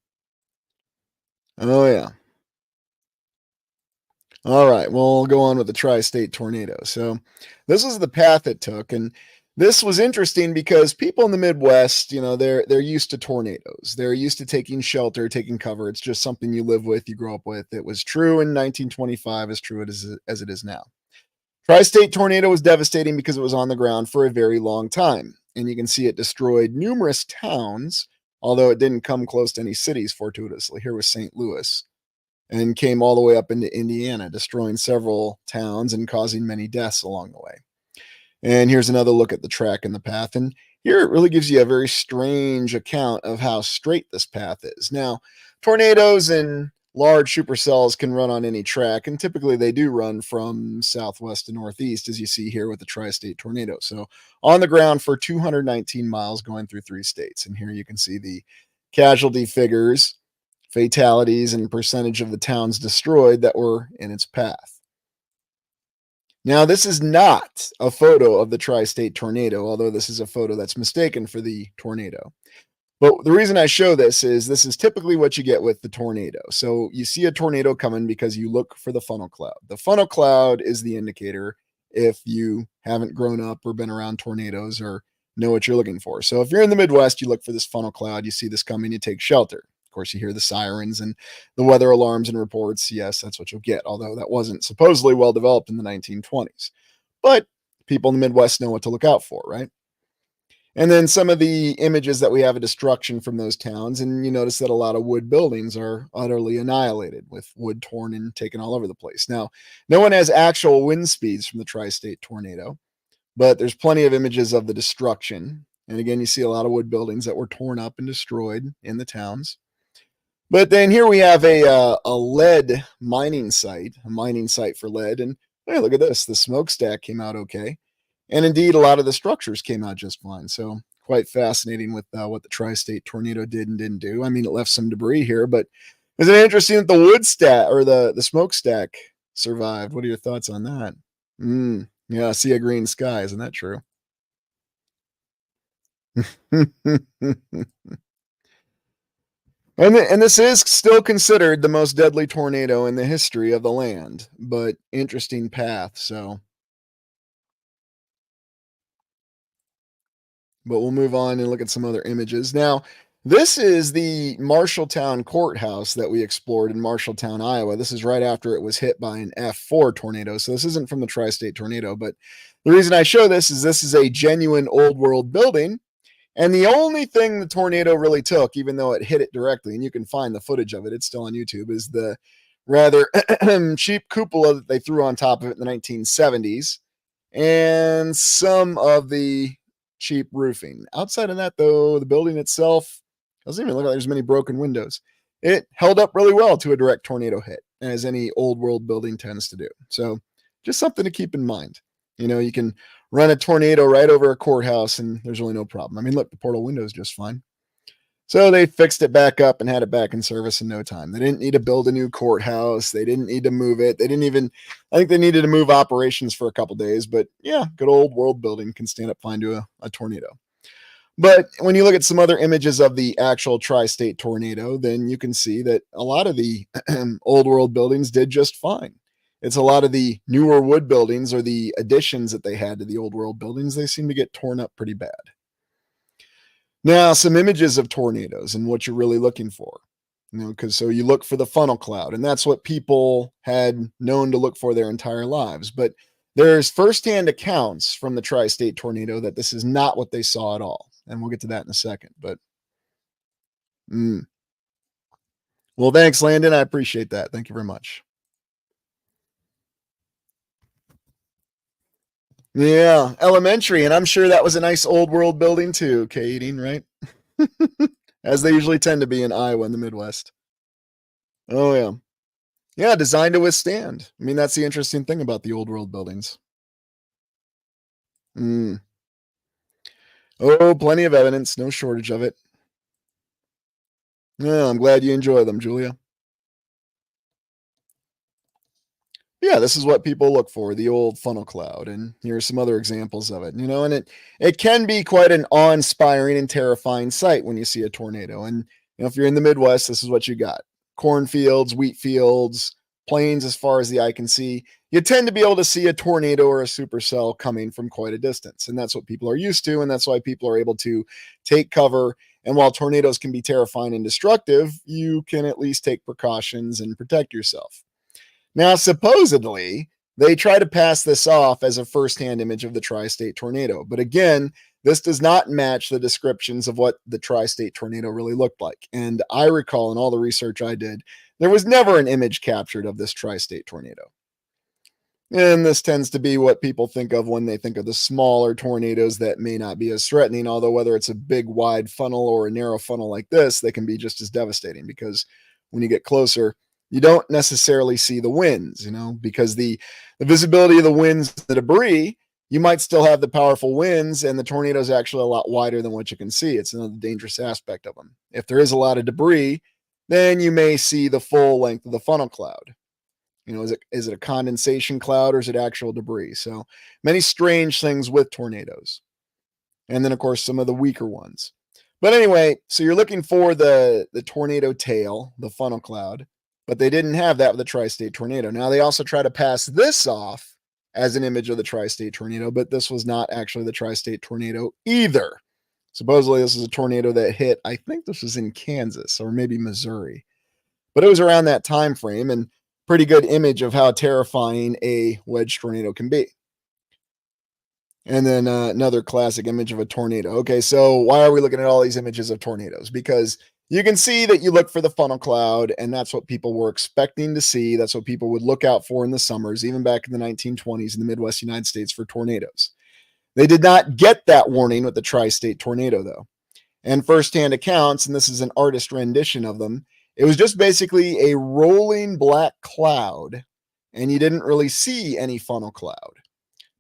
Oh, yeah. All right, we'll go on with the tri-state tornado. So, this is the path it took, and this was interesting because people in the Midwest, they're used to tornadoes. They're used to taking shelter, taking cover. It's just something you live with, you grow up with. It was true in 1925, as true as it is now. Tri-state tornado was devastating because it was on the ground for a very long time, and you can see it destroyed numerous towns, although it didn't come close to any cities fortuitously. Here was St. Louis, and came all the way up into Indiana, destroying several towns and causing many deaths along the way. And here's another look at the track and the path. And Here it really gives you a very strange account of how straight this path is. Now, tornadoes and large supercells can run on any track, and typically they do run from southwest to northeast, as you see here with the tri-state tornado. So on the ground for 219 miles going through 3 states. And here you can see the casualty figures, fatalities, and percentage of the towns destroyed that were in its path. Now, this is not a photo of the tri-state tornado, although this is a photo that's mistaken for the tornado. But the reason I show this is typically what you get with the tornado. So you see a tornado coming because you look for the funnel cloud. The funnel cloud is the indicator if you haven't grown up or been around tornadoes or know what you're looking for. So if you're in the Midwest, you look for this funnel cloud, you see this coming, you take shelter. Of course, you hear the sirens and the weather alarms and reports. Yes, that's what you'll get, although that wasn't supposedly well developed in the 1920s. But people in the Midwest know what to look out for, right? And then some of the images that we have of destruction from those towns, and you notice that a lot of wood buildings are utterly annihilated with wood torn and taken all over the place. Now, no one has actual wind speeds from the tri-state tornado, but there's plenty of images of the destruction. And again, you see a lot of wood buildings that were torn up and destroyed in the towns. But then here we have a lead mining site, a mining site for lead. And hey, look at this. The smokestack came out okay. And indeed, a lot of the structures came out just fine. So quite fascinating with what the tri-state tornado did and didn't do. I mean, it left some debris here, but isn't it interesting that the wood stack or the smokestack survived? What are your thoughts on that? Yeah, see a green sky. Isn't that true? And this is still considered the most deadly tornado in the history of the land, but interesting path. But we'll move on and look at some other images. Now, this is the Marshalltown courthouse that we explored in Marshalltown, Iowa. This is right after it was hit by an F4 tornado. So this isn't from the tri-state tornado, but the reason I show this is a genuine old world building. And the only thing the tornado really took, even though it hit it directly, and you can find the footage of it, it's still on YouTube, is the rather cheap cupola that they threw on top of it in the 1970s and some of the cheap roofing. Outside of that, though, the building itself doesn't even look like there's many broken windows. It held up really well to a direct tornado hit, as any old world building tends to do. So just something to keep in mind. You know, you can run a tornado right over a courthouse and there's really no problem. I mean, look, the portal window is just fine. So they fixed it back up and had it back in service in no time. They didn't need to build a new courthouse. They didn't need to move it. They didn't even, I think they needed to move operations for a couple days. But yeah, good old world building can stand up fine to a tornado. But when you look at some other images of the actual tri-state tornado, then you can see that a lot of the old world buildings did just fine. It's a lot of the newer wood buildings or the additions that they had to the old world buildings, they seem to get torn up pretty bad. Now, some images of tornadoes and what you're really looking for. You know, because so you look for the funnel cloud, and that's what people had known to look for their entire lives. But there's firsthand accounts from the tri-state tornado that this is not what they saw at all. And we'll get to that in a second. But well, thanks, Landon. I appreciate that. Thank you very much. Yeah, elementary, and I'm sure that was a nice old world building too, Kading, right? As they usually tend to be in Iowa and the Midwest. Oh yeah. Yeah, designed to withstand. I mean, that's the interesting thing about the old world buildings. Oh, plenty of evidence, no shortage of it. Yeah, I'm glad you enjoy them, Julia. Yeah, this is what people look for, the old funnel cloud. And here are some other examples of it, you know, and it can be quite an awe-inspiring and terrifying sight when you see a tornado. And you know, if you're in the Midwest, this is what you got. Cornfields, wheat fields, plains as far as the eye can see. You tend to be able to see a tornado or a supercell coming from quite a distance. And that's what people are used to. And that's why people are able to take cover. And while tornadoes can be terrifying and destructive, you can at least take precautions and protect yourself. Now, supposedly, they try to pass this off as a firsthand image of the tri-state tornado. But again, this does not match the descriptions of what the tri-state tornado really looked like. And I recall in all the research I did, there was never an image captured of this tri-state tornado. And this tends to be what people think of when they think of the smaller tornadoes that may not be as threatening, although whether it's a big wide funnel or a narrow funnel like this, they can be just as devastating because when you get closer, you don't necessarily see the winds, because the visibility of the winds, the debris, you might still have the powerful winds, and the tornado is actually a lot wider than what you can see. It's another dangerous aspect of them. If there is a lot of debris, then you may see the full length of the funnel cloud. Is it a condensation cloud or is it actual debris? So many strange things with tornadoes. And then, of course, some of the weaker ones. But anyway, so you're looking for the tornado tail, the funnel cloud, but they didn't have that with the tri-state tornado. Now, they also try to pass this off as an image of the tri-state tornado, but this was not actually the tri-state tornado either. Supposedly, this is a tornado that hit, I think this was in Kansas or maybe Missouri. But it was around that time frame, and pretty good image of how terrifying a wedge tornado can be. And then another classic image of a tornado. Okay, so why are we looking at all these images of tornadoes? Because you can see that you look for the funnel cloud, and that's what people were expecting to see. That's what people would look out for in the summers, even back in the 1920s in the Midwest United States for tornadoes. They did not get that warning with the tri-state tornado, though. And firsthand accounts, and this is an artist rendition of them, it was just basically a rolling black cloud, and you didn't really see any funnel cloud.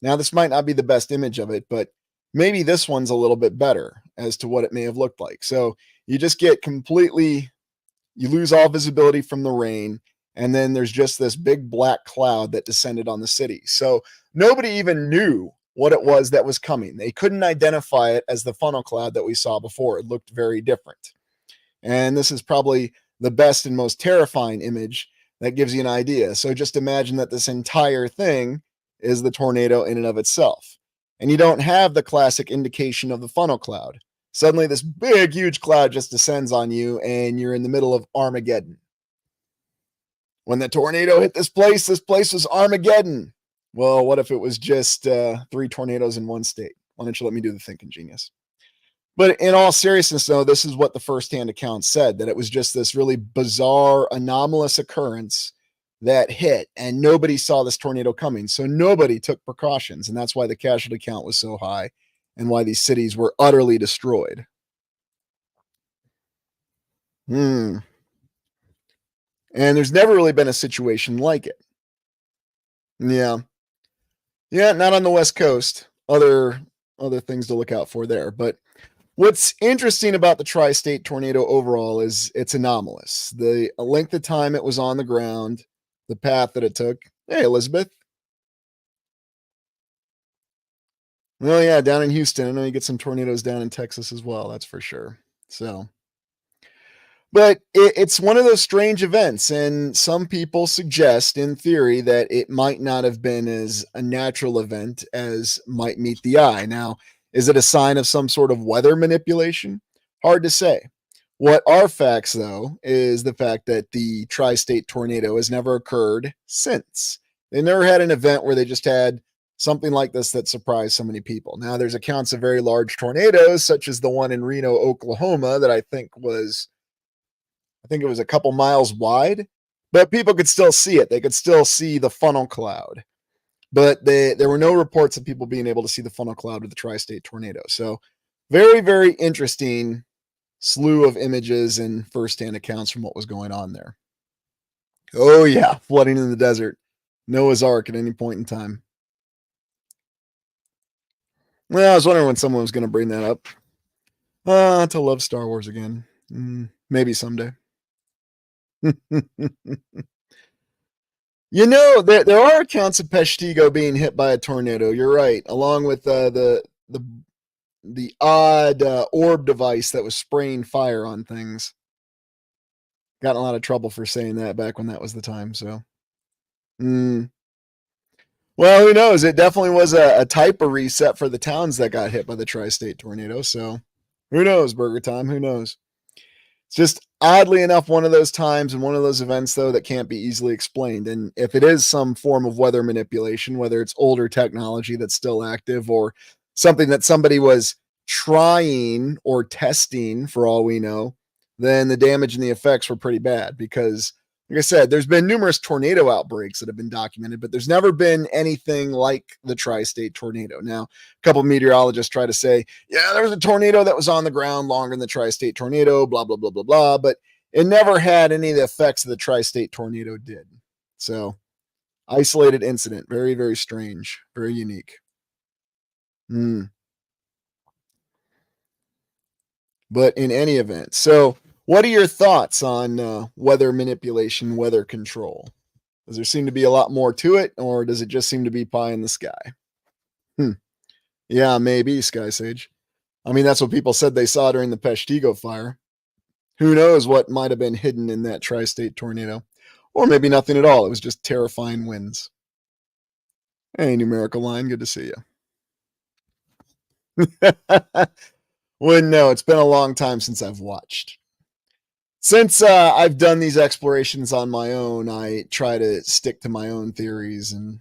Now, this might not be the best image of it, but maybe this one's a little bit better as to what it may have looked like. So you just get you lose all visibility from the rain, and then there's just this big black cloud that descended on the city. So nobody even knew what it was that was coming. They couldn't identify it as the funnel cloud that we saw before. It looked very different. And this is probably the best and most terrifying image that gives you an idea. So just imagine that this entire thing is the tornado in and of itself. And you don't have the classic indication of the funnel cloud. Suddenly this big, huge cloud just descends on you and you're in the middle of Armageddon. When the tornado hit this place was Armageddon. Well, what if it was just 3 tornadoes in one state? Why don't you let me do the thinking, genius? But in all seriousness, though, this is what the firsthand account said, that it was just this really bizarre, anomalous occurrence that hit, and nobody saw this tornado coming. So nobody took precautions, and that's why the casualty count was so high and why these cities were utterly destroyed. And there's never really been a situation like it. Yeah. Yeah, not on the West Coast. Other things to look out for there, but what's interesting about the tri-state tornado overall is it's anomalous. The length of time it was on the ground, the path that it took. Hey, Elizabeth. Well, yeah, down in Houston. I know you get some tornadoes down in Texas as well. That's for sure. So, but it's one of those strange events, and some people suggest, in theory, that it might not have been as a natural event as might meet the eye. Now, is it a sign of some sort of weather manipulation? Hard to say. What are facts, though, is the fact that the tri-state tornado has never occurred since. They never had an event where they just had something like this that surprised so many people. Now, there's accounts of very large tornadoes, such as the one in Reno, Oklahoma, that I think it was a couple miles wide, but people could still see it. They could still see the funnel cloud. But there were no reports of people being able to see the funnel cloud with the tri-state tornado. So very, very interesting slew of images and firsthand accounts from what was going on there. Oh, yeah, flooding in the desert. Noah's Ark at any point in time. Well, I was wondering when someone was going to bring that up. To love Star Wars again. Maybe someday. There are accounts of Peshtigo being hit by a tornado. You're right, along with the odd orb device that was spraying fire on things. Got in a lot of trouble for saying that back when that was the time. So, well, who knows? It definitely was a type of reset for the towns that got hit by the tri-state tornado. So, who knows, Burger Time? Who knows? It's just oddly enough one of those times and one of those events, though, that can't be easily explained. And if it is some form of weather manipulation, whether it's older technology that's still active or something that somebody was trying or testing, for all we know, then the damage and the effects were pretty bad, because like I said, there's been numerous tornado outbreaks that have been documented, but there's never been anything like the tri-state tornado. Now, a couple of meteorologists try to say, yeah, there was a tornado that was on the ground longer than the tri-state tornado, blah, blah, blah, blah, blah, but it never had any of the effects that the tri-state tornado did. So, isolated incident, very, very strange, very unique. But in any event, so what are your thoughts on weather manipulation, weather control? Does there seem to be a lot more to it, or does it just seem to be pie in the sky? Hmm. Yeah, maybe, Sky Sage. I mean, that's what people said they saw during the Peshtigo fire. Who knows what might have been hidden in that tri state tornado? Or maybe nothing at all. It was just terrifying winds. Hey, numerical line, good to see you. Well, no, it's been a long time since I've watched. Since I've done these explorations on my own, I try to stick to my own theories, and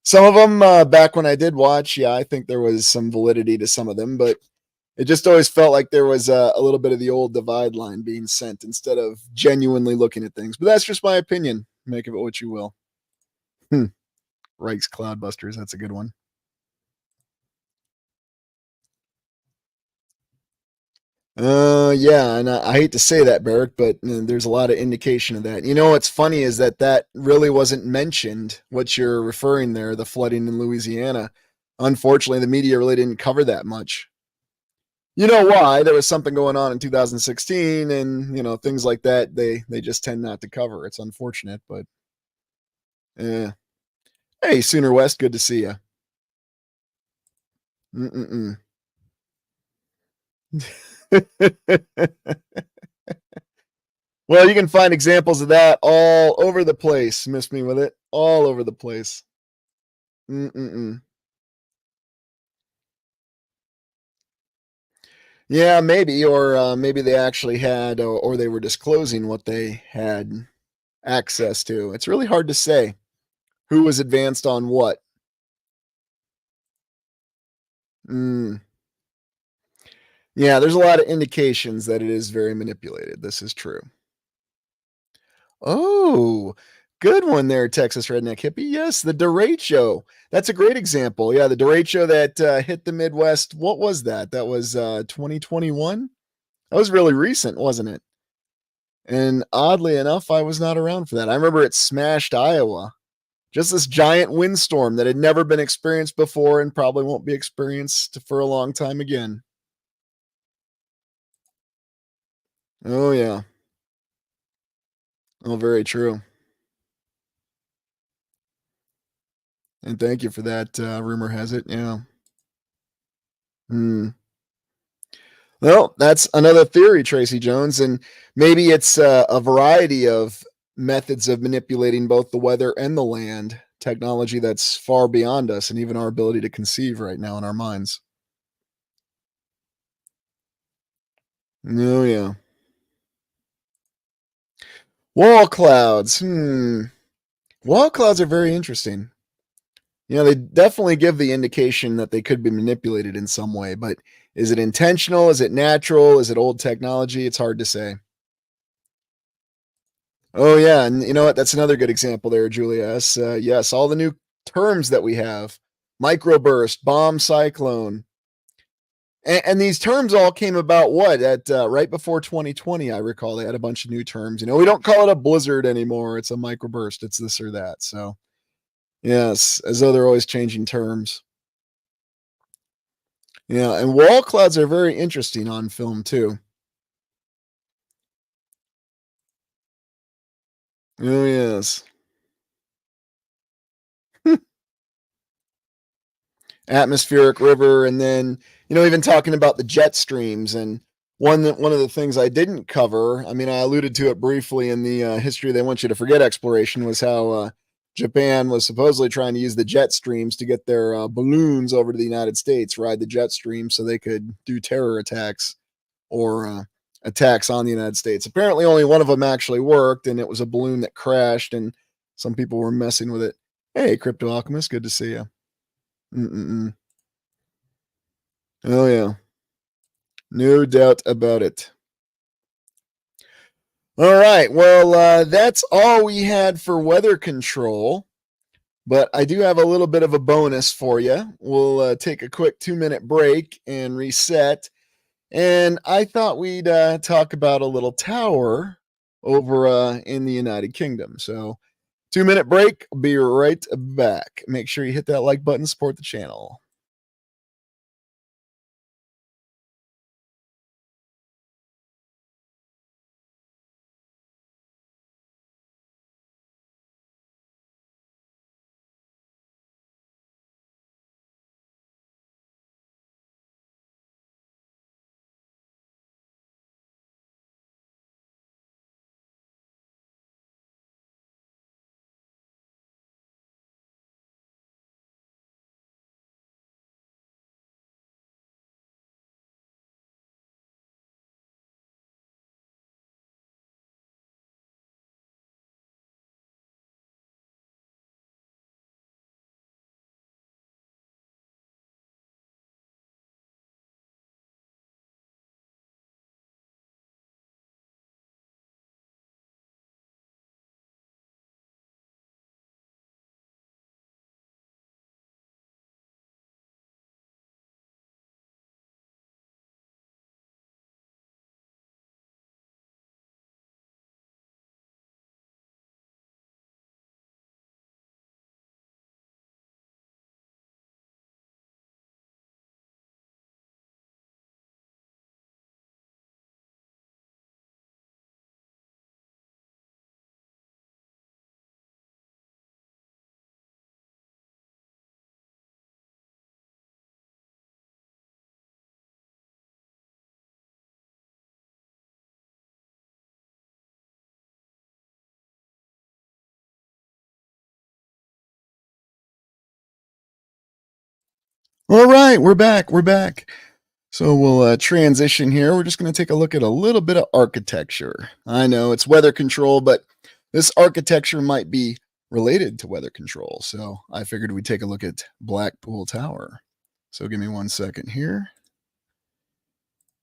some of them back when I did watch, yeah, I think there was some validity to some of them, but it just always felt like there was a little bit of the old divide line being sent instead of genuinely looking at things. But that's just my opinion. Make of it what you will. Reich's Cloudbusters, that's a good one. Yeah, and I hate to say that, Barrick, but there's a lot of indication of that. You know what's funny is that really wasn't mentioned. What you're referring there, the flooding in Louisiana. Unfortunately, the media really didn't cover that much. You know why? There was something going on in 2016, and things like that. They just tend not to cover. It's unfortunate, but yeah. Hey, Sooner West, good to see you. Mm-mm-mm. Well, you can find examples of that all over the place. Miss me with it. All over the place. Mm-mm-mm. Yeah, maybe, or maybe they actually had, or they were disclosing what they had access to. It's really hard to say who was advanced on what. Mm. Yeah, there's a lot of indications that it is very manipulated. This is true. Oh, good one there, Texas Redneck Hippie. Yes, the derecho. That's a great example. Yeah, the derecho that hit the Midwest. What was that? That was 2021. That was really recent, wasn't it? And oddly enough, I was not around for that. I remember it smashed Iowa. Just this giant windstorm that had never been experienced before and probably won't be experienced for a long time again. Oh, yeah. Oh, very true. And thank you for that. Rumor has it. Yeah. Hmm. Well, that's another theory, Tracy Jones. And maybe it's a variety of methods of manipulating both the weather and the land, technology that's far beyond us and even our ability to conceive right now in our minds. Oh, yeah. Wall clouds. Wall clouds are very interesting. They definitely give the indication that they could be manipulated in some way, but is it intentional? Is it natural? Is it old technology? It's hard to say. Oh, yeah. And you know what? That's another good example there, Julia. Yes, all the new terms that we have microburst, bomb cyclone. And these terms all came about what at right before 2020. I recall they had a bunch of new terms. We don't call it a blizzard anymore. It's a microburst. It's this or that. So yes, as though they're always changing terms. Yeah, and wall clouds are very interesting on film too. Oh yes. Atmospheric river, and then even talking about the jet streams. And one of the things I didn't cover, I mean, I alluded to it briefly in the history they want you to forget exploration, was how Japan was supposedly trying to use the jet streams to get their balloons over to the United States, ride the jet stream so they could do terror attacks or attacks on the United States. Apparently only one of them actually worked, and it was a balloon that crashed, and some people were messing with it. Hey, Crypto Alchemist, good to see you. Mm-mm-mm. Oh, yeah. No doubt about it. All right. Well, that's all we had for weather control. But I do have a little bit of a bonus for you. We'll take a quick 2-minute break and reset. And I thought we'd talk about a little tower over in the United Kingdom. So, 2-minute break. I'll be right back. Make sure you hit that like button, support the channel. All right, we're back. We're back. So we'll transition here. We're just going to take a look at a little bit of architecture. I know it's weather control, but this architecture might be related to weather control. So I figured we'd take a look at Blackpool Tower. So give me 1 second here,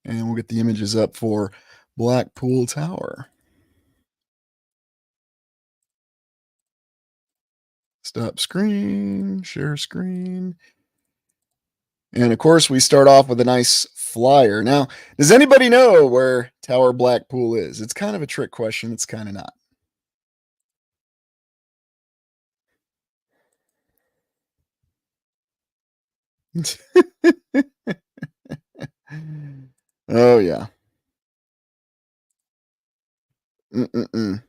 and we'll get the images up for Blackpool Tower. Stop screen, share screen. And of course, we start off with a nice flyer. Now, does anybody know where Tower Blackpool is? It's kind of a trick question. It's kind of not. Oh, yeah. Mm-mm-mm.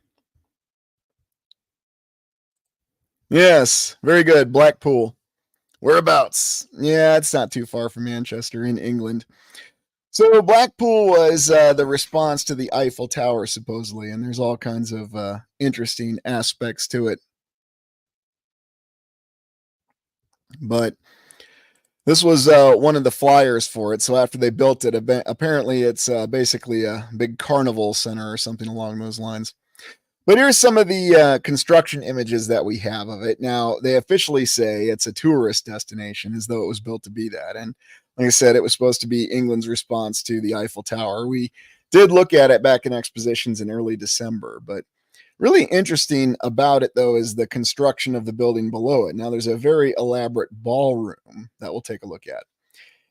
Yes, very good. Blackpool. Whereabouts? Yeah, it's not too far from Manchester in England. So Blackpool was the response to the Eiffel Tower, supposedly, and there's all kinds of interesting aspects to it. But this was one of the flyers for it. So after they built it, apparently it's basically a big carnival center or something along those lines. But here's some of the construction images that we have of it. Now, they officially say it's a tourist destination as though it was built to be that. And like I said, it was supposed to be England's response to the Eiffel Tower. We did look at it back in expositions in early December, but really interesting about it, though, is the construction of the building below it. Now, there's a very elaborate ballroom that we'll take a look at.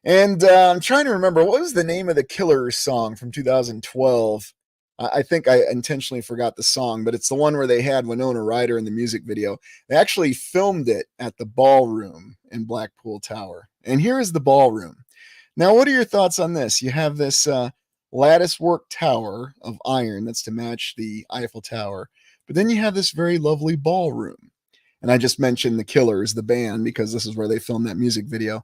And I'm trying to remember what was the name of the Killers song from 2012. I think I intentionally forgot the song, but it's the one where they had Winona Ryder in the music video. They actually filmed it at the ballroom in Blackpool Tower. And here is the ballroom. Now, what are your thoughts on this? You have this lattice work tower of iron that's to match the Eiffel Tower, but then you have this very lovely ballroom. And I just mentioned the Killers, the band, because this is where they filmed that music video.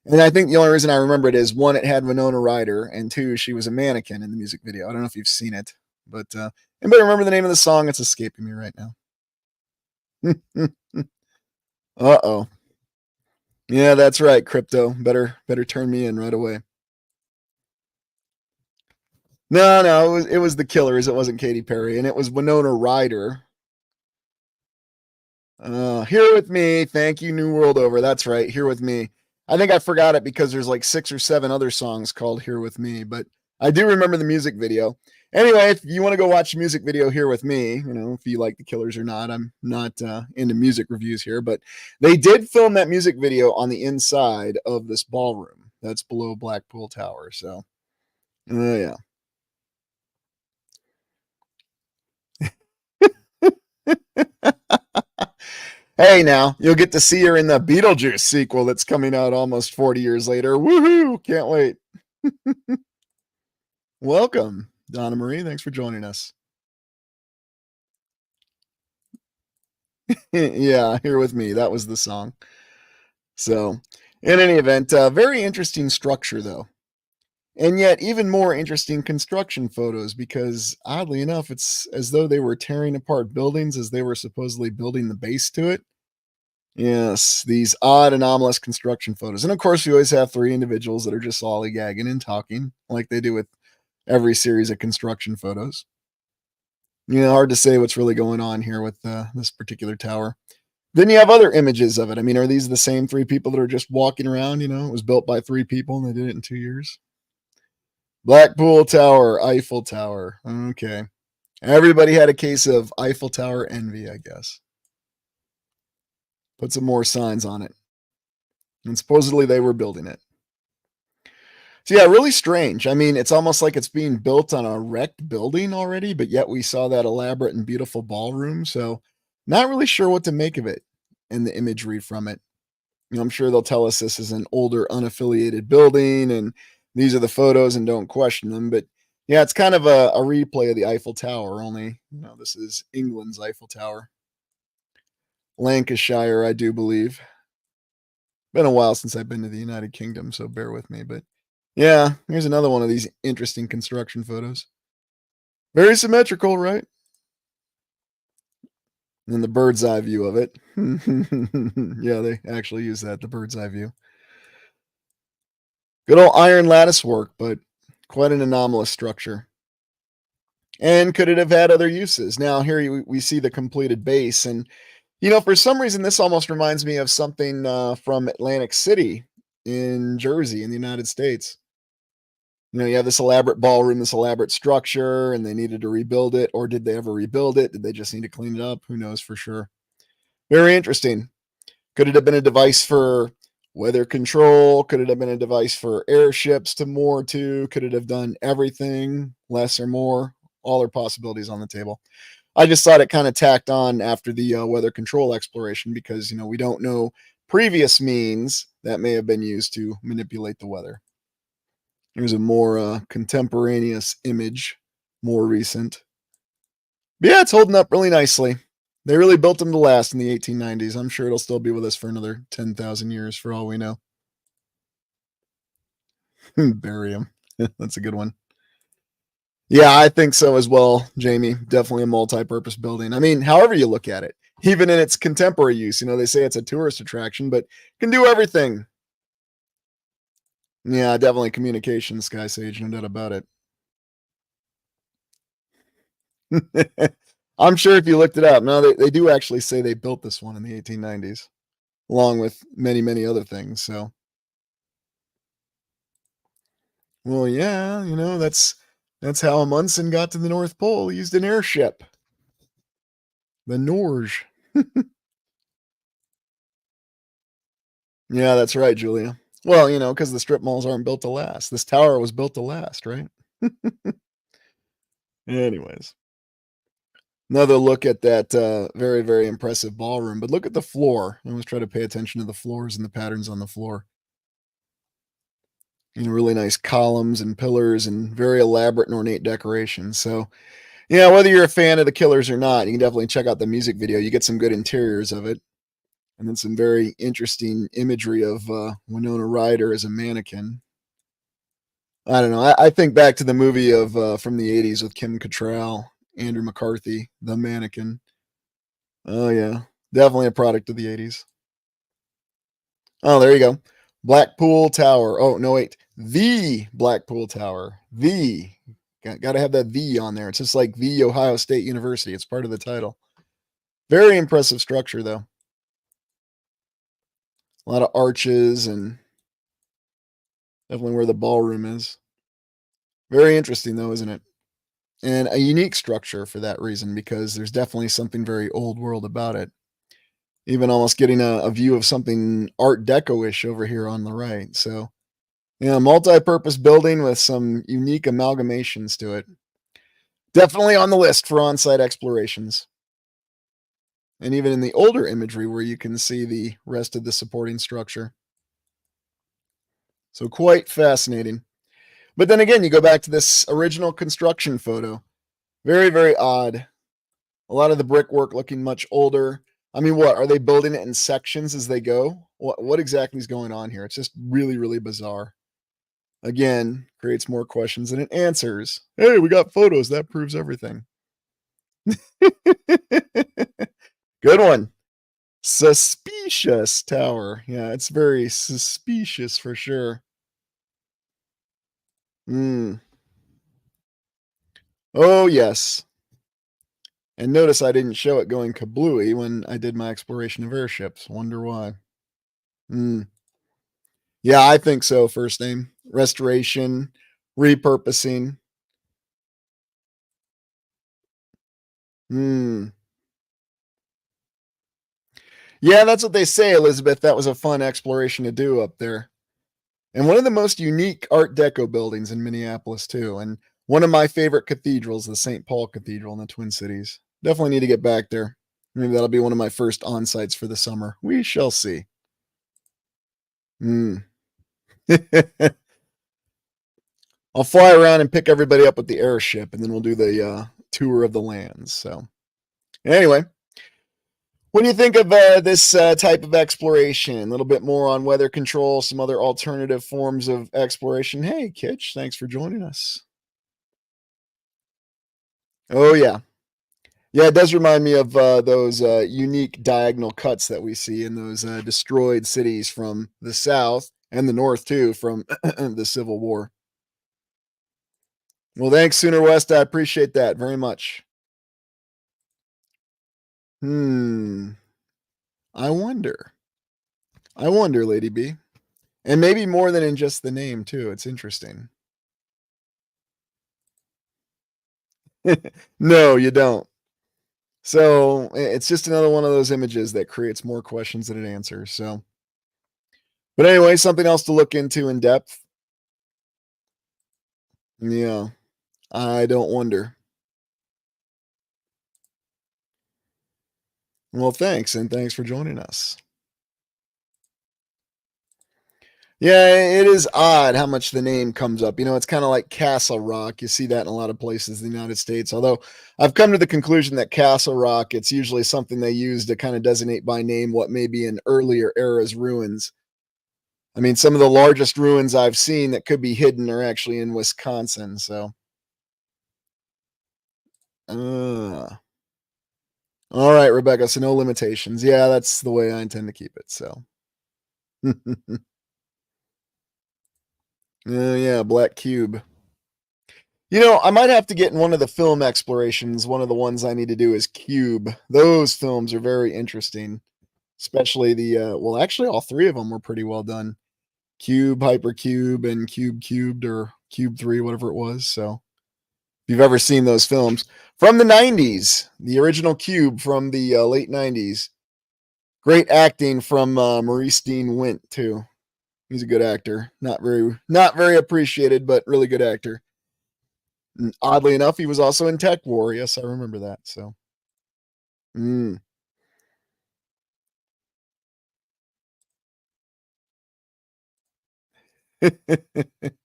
And I think the only reason I remember it is one, it had Winona Ryder, and two, she was a mannequin in the music video. I don't know if you've seen it, but anybody remember the name of the song? It's escaping me right now. Uh-oh. Yeah, that's right, Crypto. Better turn me in right away. No, it was the Killers. It wasn't Katy Perry, and it was Winona Ryder. Here with me. Thank you, New World Over. That's right, Here with Me. I think I forgot it because there's like 6 or 7 other songs called Here with Me, but I do remember the music video. Anyway, if you want to go watch the music video here with me, if you like the Killers or not, I'm not into music reviews here, but they did film that music video on the inside of this ballroom that's below Blackpool Tower. So, yeah. Hey, now you'll get to see her in the Beetlejuice sequel that's coming out almost 40 years later. Woohoo! Can't wait. Welcome, Donna Marie. Thanks for joining us. Yeah, here with me. That was the song. So, in any event, very interesting structure, though. And yet, even more interesting construction photos because, oddly enough, it's as though they were tearing apart buildings as they were supposedly building the base to it. Yes, these odd, anomalous construction photos. And of course, you always have three individuals that are just lollygagging and talking like they do with every series of construction photos. Hard to say what's really going on here with this particular tower. Then you have other images of it. I mean, are these the same three people that are just walking around? It was built by three people and they did it in 2 years. Blackpool Tower, Eiffel Tower. Okay. Everybody had a case of Eiffel Tower envy, I guess. Put some more signs on it. And supposedly they were building it. So yeah, really strange. I mean, it's almost like it's being built on a wrecked building already, but yet we saw that elaborate and beautiful ballroom. So not really sure what to make of it and the imagery from it. I'm sure they'll tell us this is an older unaffiliated building and these are the photos and don't question them. But yeah, it's kind of a replay of the Eiffel Tower, only, this is England's Eiffel Tower. Lancashire, I do believe. Been a while since I've been to the United Kingdom, so bear with me. But yeah, here's another one of these interesting construction photos. Very symmetrical, right? And the bird's eye view of it. Yeah, they actually use that, the bird's eye view. Good old iron lattice work, but quite an anomalous structure. And could it have had other uses? Now, here we see the completed base. And, for some reason, this almost reminds me of something from Atlantic City in Jersey in the United States. You have this elaborate ballroom, this elaborate structure, and they needed to rebuild it. Or did they ever rebuild it? Did they just need to clean it up? Who knows for sure? Very interesting. Could it have been a device for weather control? Could it have been a device for airships to moor to? Could it have done everything, less or more? All are possibilities on the table. I just thought it kind of tacked on after the weather control exploration because, we don't know previous means that may have been used to manipulate the weather. Here's a more contemporaneous image, more recent. But yeah, it's holding up really nicely. They really built them to last in the 1890s. I'm sure it'll still be with us for another 10,000 years for all we know. Bury them. That's a good one. Yeah, I think so as well, Jamie. Definitely a multi-purpose building. I mean, however you look at it, even in its contemporary use, they say it's a tourist attraction, but can do everything. Yeah, definitely communication, Sky Sage, no doubt about it. I'm sure if you looked it up, no, they do actually say they built this one in the 1890s, along with many, many other things. So, well, yeah, that's how Amundsen got to the North Pole. He used an airship, the Norge. Yeah, that's right, Julia. Well, because the strip malls aren't built to last. This tower was built to last, right? Anyways, another look at that very, very impressive ballroom. But look at the floor. I always try to pay attention to the floors and the patterns on the floor. Really nice columns and pillars and very elaborate and ornate decorations. So, yeah, whether you're a fan of the Killers or not, you can definitely check out the music video. You get some good interiors of it. And then some very interesting imagery of Winona Ryder as a mannequin. I don't know. I think back to the movie of from the 80s with Kim Cattrall, Andrew McCarthy, The Mannequin. Oh, yeah. Definitely a product of the 80s. Oh, there you go. Blackpool Tower. Oh, no, wait. The Blackpool Tower. The. Got to have that "the" on there. It's just like the Ohio State University. It's part of the title. Very impressive structure, though. A lot of arches and definitely where the ballroom is. Very interesting, though, isn't it? And a unique structure for that reason, because there's definitely something very old world about it. Even almost getting a view of something Art Deco-ish over here on the right. So, yeah, multi-purpose building with some unique amalgamations to it. Definitely on the list for on-site explorations. And even in the older imagery where you can see the rest of the supporting structure. So quite fascinating. But then again, you go back to this original construction photo. Very, very odd. A lot of the brickwork looking much older. I mean, what are they building it in sections as they go? What exactly is going on here? It's just really, really bizarre. Again, creates more questions than it answers. Hey, we got photos. That proves everything. Good one. Suspicious tower. Yeah, it's very suspicious for sure. Mm. Oh, yes. And notice I didn't show it going kablooey when I did my exploration of airships. Wonder why. Mm. Yeah, I think so. First name. Restoration, repurposing. Hmm. Yeah, that's what they say, Elizabeth. That was a fun exploration to do up there. And one of the most unique Art Deco buildings in Minneapolis, too. And one of my favorite cathedrals, the St. Paul Cathedral in the Twin Cities. Definitely need to get back there. Maybe that'll be one of my first on sites for the summer. We shall see. Hmm. I'll fly around and pick everybody up with the airship, and then we'll do the tour of the lands. So, anyway, what do you think of this type of exploration? A little bit more on weather control, some other alternative forms of exploration. Hey, Kitch, thanks for joining us. Oh, yeah. Yeah, it does remind me of those unique diagonal cuts that we see in those destroyed cities from the South and the North, too, from the Civil War. Well, thanks, Sooner West. I appreciate that very much. Hmm. I wonder. I wonder, Lady B. And maybe more than in just the name, too. It's interesting. No, you don't. So it's just another one of those images that creates more questions than it answers. So, but anyway, something else to look into in depth. Yeah, I don't wonder. Well, thanks. And thanks for joining us. Yeah, it is odd how much the name comes up. You know, it's kind of like Castle Rock. You see that in a lot of places in the United States. Although I've come to the conclusion that Castle Rock, it's usually something they use to kind of designate by name what may be an earlier era's ruins. I mean, some of the largest ruins I've seen that could be hidden are actually in Wisconsin. So, uh, all right, Rebecca. So no limitations. Yeah, that's the way I intend to keep it. So, yeah, Black Cube. You know, I might have to get in one of the film explorations. One of the ones I need to do is Cube. Those films are very interesting, especially the well, actually, all three of them were pretty well done. Cube, Hypercube, and Cube Cubed or Cube 3, whatever it was. So, if you've ever seen those films from the 90s, the original Cube from the late 90s, great acting from Maurice Dean Wint, too. He's a good actor. Not very appreciated, but really good actor. And oddly enough, he was also in Tech War. Yes, I remember that. So, mm.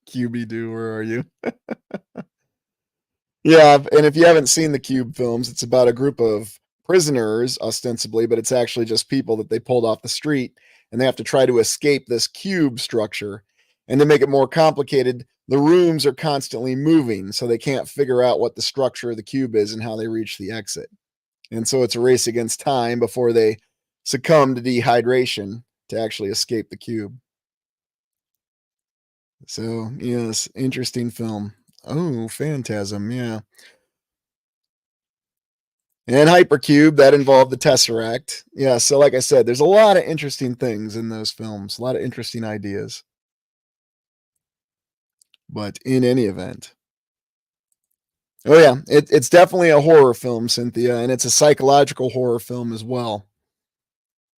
QB Do, where are you? Yeah, and if you haven't seen the Cube films, it's about a group of prisoners, ostensibly, but it's actually just people that they pulled off the street, and they have to try to escape this cube structure. And to make it more complicated, the rooms are constantly moving, so they can't figure out what the structure of the cube is and how they reach the exit. And so it's a race against time before they succumb to dehydration to actually escape the cube. So, yes, interesting film. Oh, Phantasm, yeah. And Hypercube, that involved the Tesseract. Yeah, so like I said, there's a lot of interesting things in those films, a lot of interesting ideas. But in any event, Oh yeah, it's definitely a horror film, Cynthia, and it's a psychological horror film as well.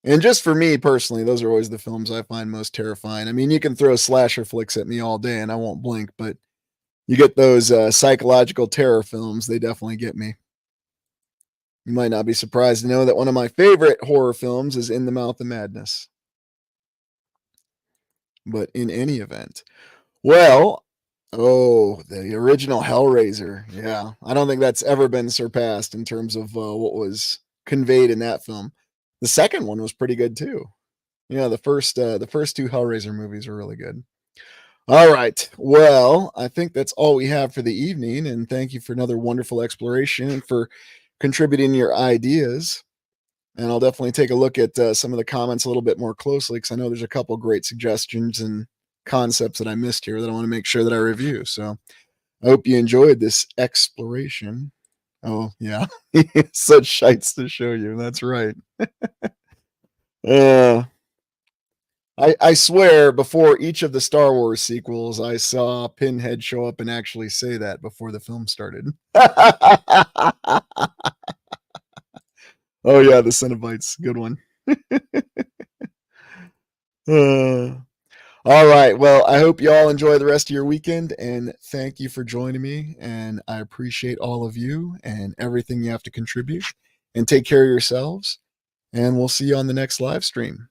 And just for me personally, those are always the films I find most terrifying. I mean, you can throw slasher flicks at me all day and I won't blink, but you get those psychological terror films, they definitely get me. You might not be surprised to know that one of my favorite horror films is In the Mouth of Madness. But in any event, well, oh, the original Hellraiser. Yeah, I don't think that's ever been surpassed in terms of what was conveyed in that film. The second one was pretty good too. Yeah, the first two Hellraiser movies were really good. All right. Well, I think that's all we have for the evening. And thank you for another wonderful exploration and for contributing your ideas. And I'll definitely take a look at some of the comments a little bit more closely because I know there's a couple great suggestions and concepts that I missed here that I want to make sure that I review. So I hope you enjoyed this exploration. Oh, yeah. Such shites to show you. That's right. Uh, I swear, before each of the Star Wars sequels, I saw Pinhead show up and actually say that before the film started. Oh yeah, the Cenobites, good one. Uh, all right, well, I hope you all enjoy the rest of your weekend, and thank you for joining me. And I appreciate all of you and everything you have to contribute. And take care of yourselves. And we'll see you on the next live stream.